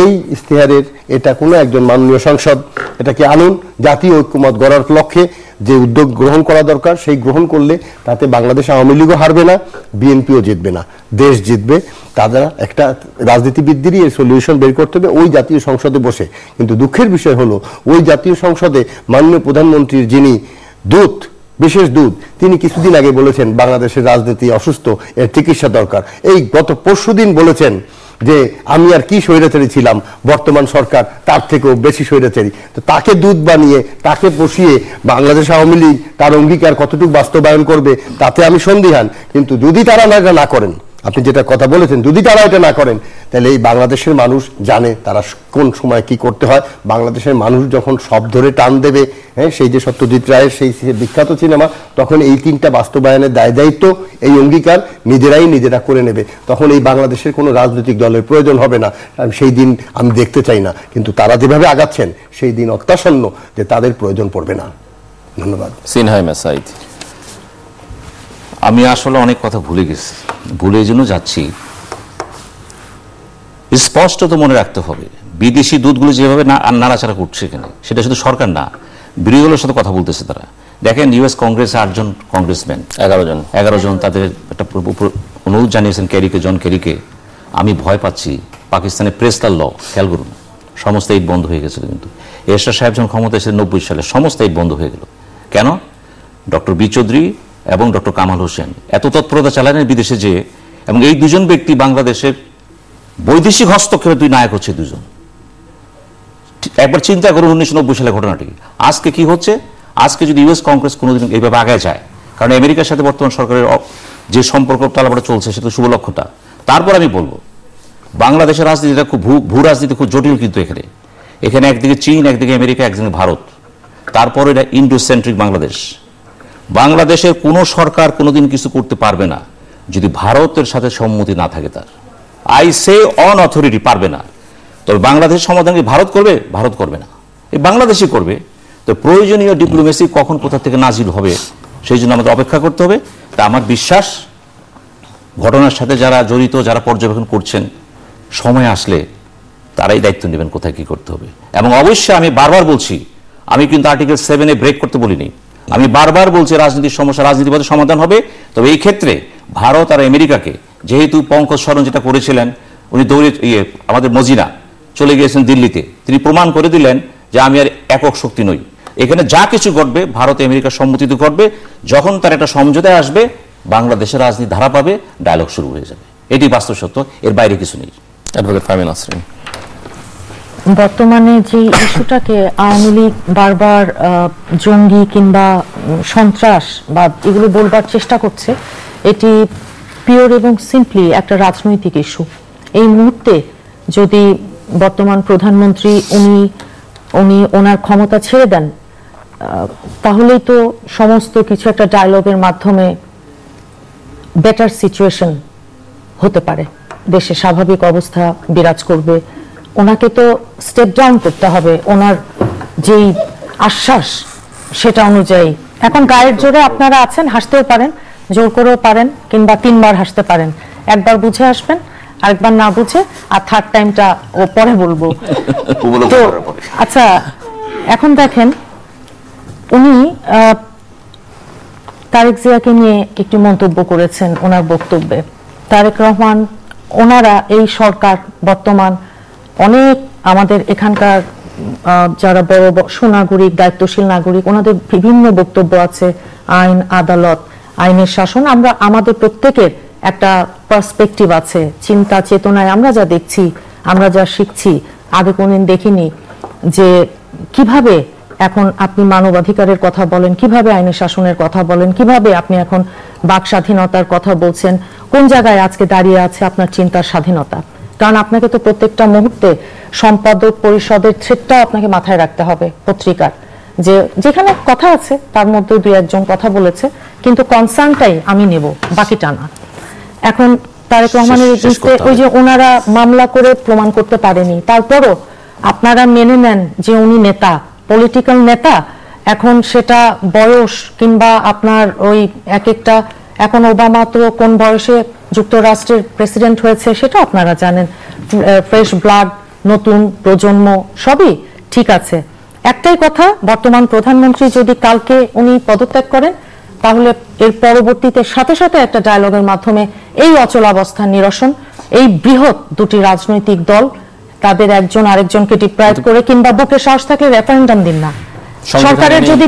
এই ইশতেহারের এটা কোনো একজন মাননীয় সংসদ এটাকে আনুন, জাতীয় ঐক্যমত গড়ার লক্ষ্যে যে উদ্যোগ গ্রহণ করা দরকার সেই গ্রহণ করলে তাতে বাংলাদেশ আওয়ামী লীগও হারবে না, বিএনপিও জিতবে না, দেশ জিতবে। তারা একটা রাজনীতিবিদদেরই এর সলিউশন বের করতে হবে ওই জাতীয় সংসদে বসে। কিন্তু দুঃখের বিষয় হলো ওই জাতীয় সংসদে মাননীয় প্রধানমন্ত্রীর যিনি দূত, বিশেষ দূত, তিনি কিছুদিন আগে বলেছেন বাংলাদেশের রাজনীতি অসুস্থ, এর চিকিৎসা দরকার। এই গত পরশুদিন বলেছেন যে আমি আর কি স্বৈরাচারী ছিলাম, বর্তমান সরকার তার থেকেও বেশি স্বৈরাচারী। তো তাকে দূত বানিয়ে, তাকে বসিয়ে বাংলাদেশ আওয়ামী লীগ তার অঙ্গীকার কতটুকু বাস্তবায়ন করবে তাতে আমি সন্দিহান। কিন্তু যদি তারা না করেন, আপনি যেটা কথা বলেছেন, যদি তারা এটা না করেন, তাহলে এই বাংলাদেশের মানুষ জানে তারা কোন সময় কি করতে হয়। বাংলাদেশের মানুষ যখন সব ধরে টান দেবে, হ্যাঁ, সেই যে সত্যজিৎ রায়ের সেই বিখ্যাত সিনেমা, তখন এই 3টা বাস্তবায়নের দায়িত্ব, এই অঙ্গীকার নিজেরা করে নেবে। তখন এই বাংলাদেশের কোনো রাজনৈতিক দলের প্রয়োজন হবে না। সেই দিন আমি দেখতে চাই না, কিন্তু তারা যেভাবে আগাচ্ছেন সেই দিন অত্যাসন্ন যে তাদের প্রয়োজন পড়বে না। ধন্যবাদ। সিনহা মেসাইদ। আমি আসলে অনেক কথা ভুলে গেছি, ভুলে এই জন্য যাচ্ছি। স্পষ্ট তো মনে রাখতে হবে, বিদেশি দূতগুলো যেভাবে নাড়াচাড়া করছে এখানে, সেটা শুধু সরকার না, বিরোধী দলের সাথে কথা বলতেছে তারা। দেখেন, ইউএস কংগ্রেসে 8 জন কংগ্রেসম্যান, 11 জন তাদের একটা অনুরোধ জানিয়েছেন জন কেরিকে। আমি ভয় পাচ্ছি পাকিস্তানের প্রেস তার ল, খেয়াল করুন, সমস্ত এইট বন্ধ হয়ে গেছিল। কিন্তু এরশাদ সাহেব যখন ক্ষমতা এসেছে 90 সালে, সমস্ত এইট বন্ধ হয়ে গেল। কেন? ডক্টর বি চৌধুরী এবং ডক্টর কামাল হোসেন এত তৎপরতা চালালেন বিদেশে যে, এবং এই দুজন ব্যক্তি বাংলাদেশের বৈদেশিক হস্তক্ষেপে 2 নায়ক হচ্ছে 2 জন। একবার চিন্তা করুন 1990 সালের ঘটনাটি। আজকে কি হচ্ছে? আজকে যদি ইউএস কংগ্রেস কোনোদিন এইভাবে আগায় যায়, কারণ আমেরিকার সাথে বর্তমান সরকারের যে সম্পর্ক টালাপাড়া চলছে সেটা শুভ লক্ষ্যটা। তারপর আমি বলবো, বাংলাদেশের রাজনীতিটা খুব ভূ রাজনীতি খুব জটিল। কিন্তু এখানে একদিকে চীন, একদিকে আমেরিকা, একদিকে ভারত, তারপর এটা ইন্ডোসেন্ট্রিক বাংলাদেশ। বাংলাদেশের কোনো সরকার কোনোদিন কিছু করতে পারবে না যদি ভারতের সাথে সম্মতি না থাকে। তার আই সে অন অথরিটি পারবে না। তবে বাংলাদেশের সমাধান কি ভারত করবে? ভারত করবে না, এই বাংলাদেশই করবে। তো প্রয়োজনীয় ডিপ্লোমেসি কখন কোথা থেকে নাজিল হবে সেই জন্য আমাদের অপেক্ষা করতে হবে। তা আমার বিশ্বাস, ঘটনার সাথে যারা জড়িত, যারা পর্যবেক্ষণ করছেন, সময় আসলে তারাই দায়িত্ব নেবেন কোথায় কি করতে হবে। এবং অবশ্যই আমি বারবার বলছি, আমি কিন্তু আর্টিকেল 7-এ ব্রেক করতে বলিনি। আমি বারবার বলছি রাজনীতির সমস্যা রাজনীতিবাদী সমাধান হবে। তবে এই ক্ষেত্রে ভারত আর আমেরিকাকে, যেহেতু পঙ্কজ শরণ যেটা করেছিলেন, উনি দৌড়ে আমাদের মজিনা চলে গিয়েছেন দিল্লিতে, তিনি প্রমাণ করে দিলেন যে আমি আর একক শক্তি নই। এখানে যা কিছু ঘটবে ভারত আমেরিকার সম্মতিতে ঘটবে। যখন তার একটা সমঝোতায় আসবে, বাংলাদেশের রাজনীতি ধারা পাবে, ডায়লগ শুরু হয়ে যাবে। এটি বাস্তব সত্য, এর বাইরে কিছু নেই। Advocate Fermin Nasrin. বর্তমানে যে ইস্যুটাকে আওয়ামী লীগ বারবার জঙ্গি কিংবা সন্ত্রাস বা এগুলো বলবার চেষ্টা করছে, এটি পিওর এবং সিম্পলি একটা রাজনৈতিক ইস্যু। এই মুহূর্তে যদি বর্তমান প্রধানমন্ত্রী উনি ওনার ক্ষমতা ছেড়ে দেন, তাহলেই তো সমস্ত কিছু একটা ডায়লগের মাধ্যমে বেটার সিচুয়েশন হতে পারে, দেশে স্বাভাবিক অবস্থা বিরাজ করবে। ওনাকে তো স্টেপ ডাউন করতে হবে, ওনার যেই আশ্বাস সেটা অনুযায়ী। এখন গায়ের জোরে আপনারা আছেন, হাসতেও পারেন, জোর করেও পারেন, কিংবা 3 বার হাসতে পারেন। একবার বুঝে আসবেন, আরেকবার না বুঝে, আর থার্ড টাইমটা ও পরে বলবো। তো আচ্ছা, এখন দেখেন, উনি তারেক জিয়াকে নিয়ে একটি মন্তব্য করেছেন ওনার বক্তব্যে। তারেক রহমান, ওনারা এই সরকার বর্তমান অনেক আমাদের এখানকার যারা বড় সুনাগরিক, দায়িত্বশীল নাগরিক, ওনাদের বিভিন্ন বক্তব্য আছে। আইন, আদালত, আইনের শাসন, আমরা আমাদের প্রত্যেকের একটা পার্সপেক্টিভ আছে, চিন্তা চেতনায় আমরা যা দেখছি, আমরা যা শিখছি, আগে কোনদিন দেখিনি যে কিভাবে এখন আপনি মানবাধিকারের কথা বলেন, কিভাবে আইনের শাসনের কথা বলেন, কিভাবে আপনি এখন বাক স্বাধীনতার কথা বলছেন, কোন জায়গায় আজকে দাঁড়িয়ে আছে আপনার চিন্তার স্বাধীনতা। কারণ আপনাকে তো প্রত্যেকটা মুহূর্তে সম্পাদক পরিষদের থ্রেডটা আপনাকে মাথায় রাখতে হবে পত্রিকার, যে যেখানে কথা আছে তার মধ্যে দুই একজন কথা বলেছে, কিন্তু কনসার্নটাই আমি নেব, বাকিটা না। এখন তারেক রহমানের এগেইনস্টে ওই যে ওনারা মামলা করে প্রমাণ করতে পারেনি, তারপরও আপনারা মেনে নেন যে উনি নেতা, পলিটিক্যাল নেতা। এখন সেটা বয়স কিংবা আপনার ওই এক একটা, এখন ওবামা তো কোন বয়সে যুক্তরাষ্ট্রের প্রেসিডেন্ট হয়েছে সেটা আপনারা জানেন, ফ্রেশ ব্লাড, নতুন প্রজন্ম, সবই ঠিক আছে। একটাই কথা, বর্তমান প্রধানমন্ত্রী যদি কালকে উনি পদত্যাগ করেন, তাহলে এর পরবর্তীতে সাথে সাথে একটা ডায়ালগের মাধ্যমে এই অচলাবস্থা নিরসন, এই বৃহৎ দুটি রাজনৈতিক দল তাদের একজন আরেকজনকে ডিপ্রাইভ করে, কিংবা বুকে সাহস থাকলে রেফারেন্ডাম দিন না। সরকারের যদি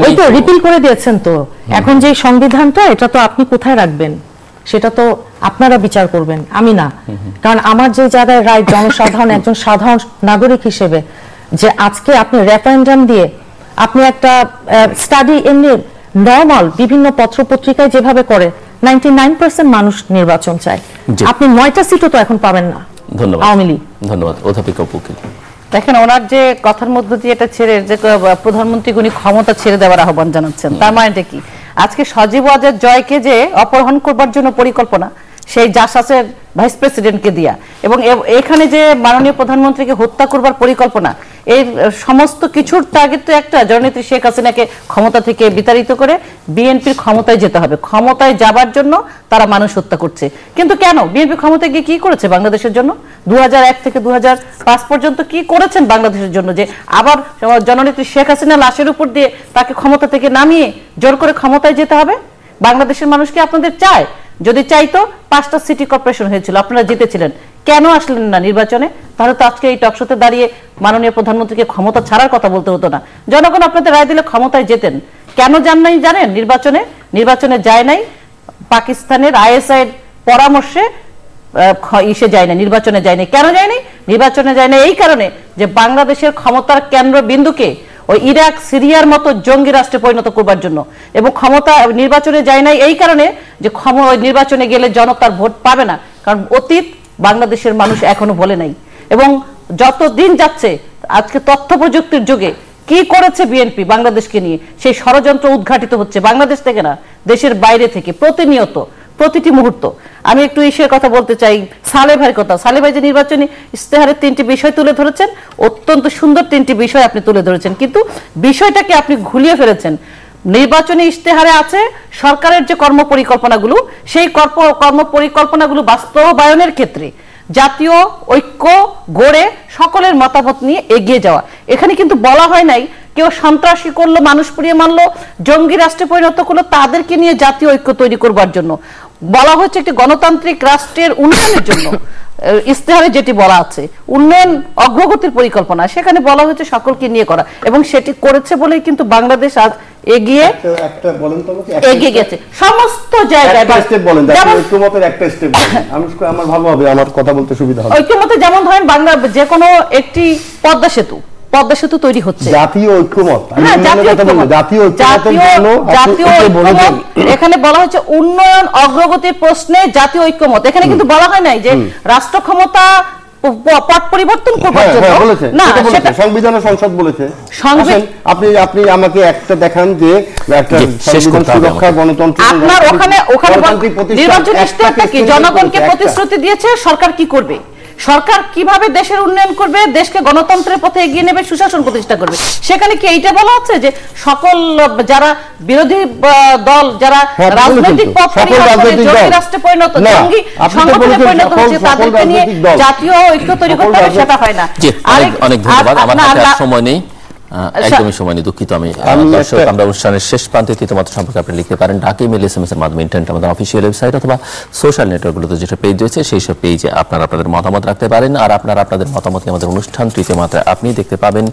ওই তো রিপিল করে দিয়েছেন, তো এখন যে সংবিধানটা, এটা তো আপনি কোথায় রাখবেন সেটা তো আপনারা বিচার করবেন, আমি না। কারণ আমার যে জায়গায় রায়, জনসাধারণ, একজন সাধারণ নাগরিক হিসেবে, যে আজকে আপনি রেফারেন্ডাম দিয়ে আপনি একটা স্টাডি এমনি নর্মাল বিভিন্ন পত্র পত্রিকায় যেভাবে করে 99% মানুষ নির্বাচন চায়, আপনি 9টা সিটও তো এখন পাবেন না। ধন্যবাদ আওয়ামী লীগ। ধন্যবাদ অধ্যাপিকা উকিল। দেখেন, ওনার যে কথার মধ্যে দিয়ে এটা ছেড়ে যে প্রধানমন্ত্রী উনি ক্ষমতা ছেড়ে দেওয়ার আহ্বান জানাচ্ছেন, তার মানেটা কি? আজকে সজীব ওয়াজেদ জয়কে যে অপহরণ করবার জন্য পরিকল্পনা, সেই জাসাসের ভাইস প্রেসিডেন্টকে দিয়া, এবং এখানে যে মাননীয় প্রধানমন্ত্রীকে হত্যা করবার পরিকল্পনা, এই সমস্ত কিছুর টার্গেট তো একটা, জননেত্রী শেখ হাসিনাকে ক্ষমতা থেকে বিতাড়িত করে বিএনপির ক্ষমতায় যেতে হবে। ক্ষমতায় যাবার জন্য তারা মানুষ হত্যা করছে। কিন্তু কেন? বিএনপি ক্ষমতায় গিয়ে কি করেছে বাংলাদেশের জন্য? 2001 থেকে 2005 পর্যন্ত কি করেছেন বাংলাদেশের জন্য, যে আবার জননেত্রী শেখ হাসিনা লাশের উপর দিয়ে তাকে ক্ষমতা থেকে নামিয়ে জোর করে ক্ষমতায় যেতে হবে? বাংলাদেশের মানুষ কি আপনাদের চায়? যদি চাইতো 5টা সিটি কর্পোরেশন হয়েছিল, আপনারা জিতেছিলেন, কেন আসলেন না নির্বাচনে? তাহলে তো আজকে এই টকশোতে দাঁড়িয়ে মাননীয় প্রধানমন্ত্রীকে ক্ষমতা ছাড়ার কথা বলতে হতো না। জনগণ আপনাদের রায় দিলে ক্ষমতায় যেতেন। কেন যান নাই জানেন? নির্বাচনে যায় নাই, পাকিস্তানের ISI এর পরামর্শে ইসে যায় না, নির্বাচনে যায় নাই। কেন যায় নাই? নির্বাচনে যায় না এই কারণে যে বাংলাদেশের ক্ষমতার কেন্দ্র বিন্দুকে ওই ইরাক, সিরিয়ার মতো জঙ্গি রাষ্ট্রে পরিণত করবার জন্য, এবং ক্ষমতা নির্বাচনে যায় নাই এই কারণে যে নির্বাচনে গেলে জনতার ভোট পাবে না। কারণ অতীত বাংলাদেশের মানুষ এখনো বলে নাই, এবং যত দিন যাচ্ছে আজকে তথ্য প্রযুক্তির যুগে কি করেছে বিএনপি বাংলাদেশকে নিয়ে, সেই ষড়যন্ত্র উদ্ঘাটিত হচ্ছে বাংলাদেশ থেকে না, দেশের বাইরে থেকে, প্রতিনিয়ত, প্রতিটি মুহূর্ত। আমি একটু ইসের কথা বলতে চাই, সালেহ ভাইয়ের কথা। সালেহ ভাই যে নির্বাচনী ইশতেহারের 3টি বিষয় তুলে ধরেছেন, অত্যন্ত সুন্দর 3টি বিষয় আপনি তুলে ধরেছেন, কিন্তু বিষয়টাকে আপনি ঘুরিয়ে ফেলেছেন। নির্বাচনী ইশতেহারে আছে সরকারের যে কর্মপরিকল্পনাগুলো, সেই কর্মপরিকল্পনাগুলো বাস্তবায়নের ক্ষেত্রে জাতীয় ঐক্য গড়ে সকলের মতামত নিয়ে এগিয়ে যাওয়া। এখানে কিন্তু বলা হয় নাই কেউ সন্ত্রাসী করলো, মানুষ পুড়িয়ে মারলো, জঙ্গি রাষ্ট্রে পরিণত করলো, তাদেরকে নিয়ে জাতীয় ঐক্য তৈরি করবার জন্য বলা হচ্ছে একটি গণতান্ত্রিক রাষ্ট্রের উন্নয়নের জন্য। ইশতেহারে যেটি বলা আছে উন্নয়ন অগ্রগতির পরিকল্পনা, সেখানে বলা হয়েছে সকলকে নিয়ে করা, এবং সেটি করেছে বলেই কিন্তু বাংলাদেশ আজ এগিয়ে গেছে সমস্ত জায়গায়। আমার ভালো হবে, আমার কথা বলতে সুবিধা হবে। ঐক্যমতে যেমন ধরেন বাংলা যে কোনো একটি পদ্মা সেতু তৈরি হচ্ছে, জাতীয় ঐক্যমত। এখানে বলা হচ্ছে উন্নয়ন অগ্রগতির প্রশ্নে জাতীয় ঐক্যমত। এখানে কিন্তু বলা হয় নাই যে রাষ্ট্র ক্ষমতা পট পরিবর্তন করবার জন্য না, সেটা সংবিধান ও সংসদ বলেছে। আপনি আমাকে একটা দেখান যে একটা সংবিধান সুরক্ষা, গণতন্ত্র, আপনার ওখানে নির্বাচন ইশতেহারটা কি? জনগণকে প্রতিশ্রুতি দিয়েছে সরকার কি করবে, সরকার কিভাবে দেশের উন্নয়ন করবে, দেশকে গণতন্ত্রের পথে এগিয়ে নেবে, সুশাসন প্রতিষ্ঠা করবে। সেখানে কি এইটা বলা আছে যে সকল যারা বিরোধী দল, যারা রাজনৈতিক পথ জঙ্গি রাষ্ট্রে পরিণত, জঙ্গি সংগঠনে পরিণত হচ্ছে, তাদেরকে নিয়ে জাতীয় ঐক্য তৈরি করতে হবে? সেটা হয় না। অনেক ধন্যবাদ। আমার হাতে সময় নেই, একদমই সময় নেই, দুঃখিত আমি। দর্শক, আমরা অনুষ্ঠানের শেষ প্রান্তে তৃতীয়মাত্রা সম্পর্কে আপনি লিখতে পারেন ঢাকা ইমেল SMS এর মাধ্যমে, ইন্টারনেট আমাদের অফিসিয়াল ওয়েবসাইট অথবা সোশ্যাল নেটওয়ার্কগুলোতে যেটা পেজ রয়েছে সেই সব পেজে আপনারা আপনাদের মতামত রাখতে পারেন। আর আপনারা আপনাদের মতামতকে আমাদের অনুষ্ঠান তৃতীয় মাত্রায় আপনি দেখতে পাবেন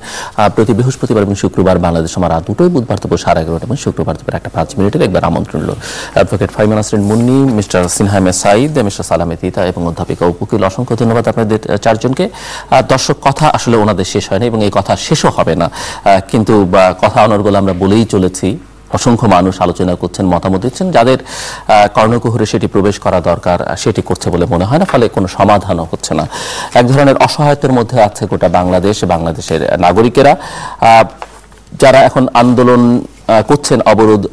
প্রতি বৃহস্পতিবার এবং শুক্রবার বাংলাদেশ সময় রাত 2টোয়, বুধবার দুপুর 11:30 এবং শুক্রবার দুপুর 1:05 মিনিটের একবার আমন্ত্রণ হলো। Advocate Faiman Nasrin Munni, mister Sinha Saeed, mister সালামে তিতা এবং অধ্যাপিকা উপুকিল, অসংখ্য ধন্যবাদ আপনাদের চারজনকে। দর্শক, কথা আসলে ওনাদের শেষ হয়নি এবং এই কথা শেষও হবে না, কিন্তু কথা অনর্গল আমরা বলেই চলেছি। অসংখ্য মানুষ আলোচনা করছেন, মতামত দিচ্ছেন, যাদের কর্ণকুহরে সেটি প্রবেশ করা দরকার সেটি করছে বলে মনে হয় না, ফলে কোনো সমাধানও হচ্ছে না। এক ধরনের অসহায়তার মধ্যে আছে গোটা বাংলাদেশ, বাংলাদেশের নাগরিকেরা যারা এখন আন্দোলন করছেন, অবরোধ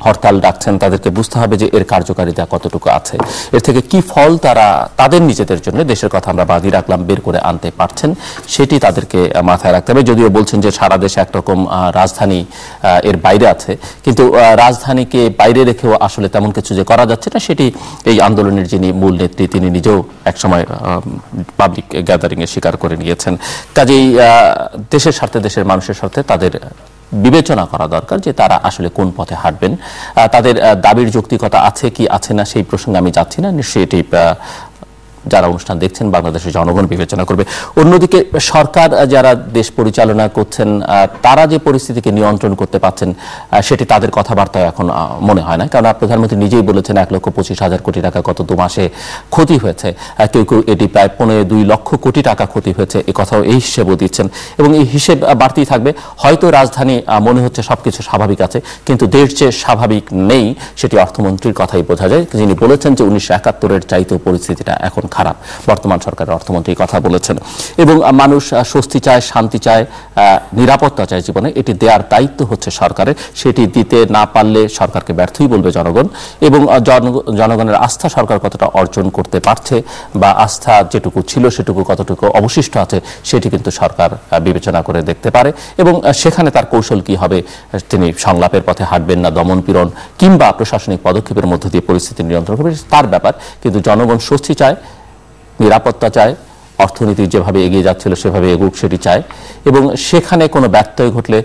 হরতাল ডাকছেন, তাদেরকে বুঝতে হবে যে এর কার্যকারিতা কতটুকু আছে, এর থেকে কি ফল তারা তাদের নিজেদের জন্য, দেশের কথা আমরা বাদি রাখলাম, বের করে আনতে পারছেন, সেটি তাদেরকে মাথায় রাখতে হবে। যদিও বলছেন যে সারা দেশে একরকম রাজধানী এর বাইরে আছে, কিন্তু রাজধানীকে বাইরে রেখেও আসলে তেমন কিছু যে করা যাচ্ছে না, সেটি এই আন্দোলনের যিনি মূল নেত্রী তিনি নিজেও একসময় পাবলিক গ্যাদারিংয়ে স্বীকার করে নিয়েছেন। কাজেই দেশের স্বার্থে, দেশের মানুষের স্বার্থে তাদের বিবেচনা করা দরকার যে তারা আসলে কোন পথে হাঁটবেন। তাদের দাবির যৌক্তিকতা আছে কি আছে না সেই প্রসঙ্গে আমি যাচ্ছি না, নিশ্চয়ই এটি যারা অনুষ্ঠান দেখছেন বাংলাদেশের জনগণ বিবেচনা করবে। অন্যদিকে সরকার যারা দেশ পরিচালনা করছেন তারা যে পরিস্থিতিকে নিয়ন্ত্রণ করতে পারছেন সেটি তাদের কথাবার্তায় এখন মনে হয় না, কারণ প্রধানমন্ত্রী নিজেই বলেছেন 1,25,000 কোটি টাকা গত 2 মাসে ক্ষতি হয়েছে, কেউ কেউ এটি প্রায় 2 লক্ষ কোটি টাকা ক্ষতি হয়েছে, এই কথাও এই হিসেবও দিচ্ছেন এবং এই হিসেব বাড়তেই থাকবে। হয়তো রাজধানী মনে হচ্ছে সবকিছু স্বাভাবিক আছে, কিন্তু দেশ যে স্বাভাবিক নেই সেটি অর্থমন্ত্রীর কথাই বোঝা যায়, যিনি বলেছেন যে 1971-এর চাইতেও পরিস্থিতিটা এখন খারাপ। বর্তমান সরকারের অর্থমন্ত্রী কথা বলেছেন এবং মানুষ স্বস্তি চায়, শান্তি চায়, নিরাপত্তা চায় জীবনে, এটি দেওয়ার দায়িত্ব হচ্ছে সরকারের। সেটি দিতে না পারলে সরকারকে ব্যর্থই বলবে জনগণ এবং জনগণের আস্থা সরকার কতটা অর্জন করতে পারছে বা আস্থা যেটুকু ছিল সেটুকু কতটুকু অবশিষ্ট আছে সেটি কিন্তু সরকার বিবেচনা করে দেখতে পারে এবং সেখানে তার কৌশল কি হবে, তিনি সংলাপের পথে হাঁটবেন না দমনপীড়ন কিংবা প্রশাসনিক পদক্ষেপের মধ্য দিয়ে পরিস্থিতি নিয়ন্ত্রণ করবে তার ব্যাপার, কিন্তু জনগণ স্বস্তি চায়, নিরাপত্তা চায়, অর্থনীতি যেভাবে এগিয়ে যাচ্ছিল সেভাবে এগুক সেটি চায় এবং সেখানে কোনো ব্যত্যয় ঘটলে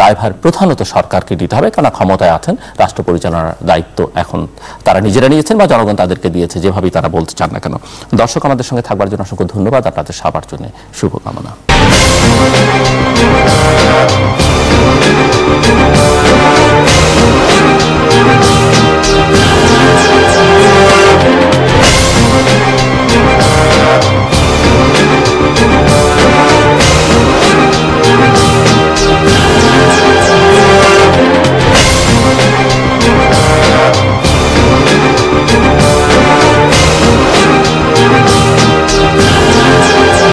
দায়ভার প্রধানত সরকারকে দিতে হবে, কারণ ক্ষমতায় আছেন, রাষ্ট্র পরিচালনার দায়িত্ব এখন তারা নিজেরা নিয়েছেন বা জনগণ তাদেরকে দিয়েছে, যেভাবেই তারা বলতে চান না কেন। দর্শক, আমাদের সঙ্গে থাকবার জন্য অসংখ্য ধন্যবাদ, আপনাদের সবার জন্য শুভকামনা।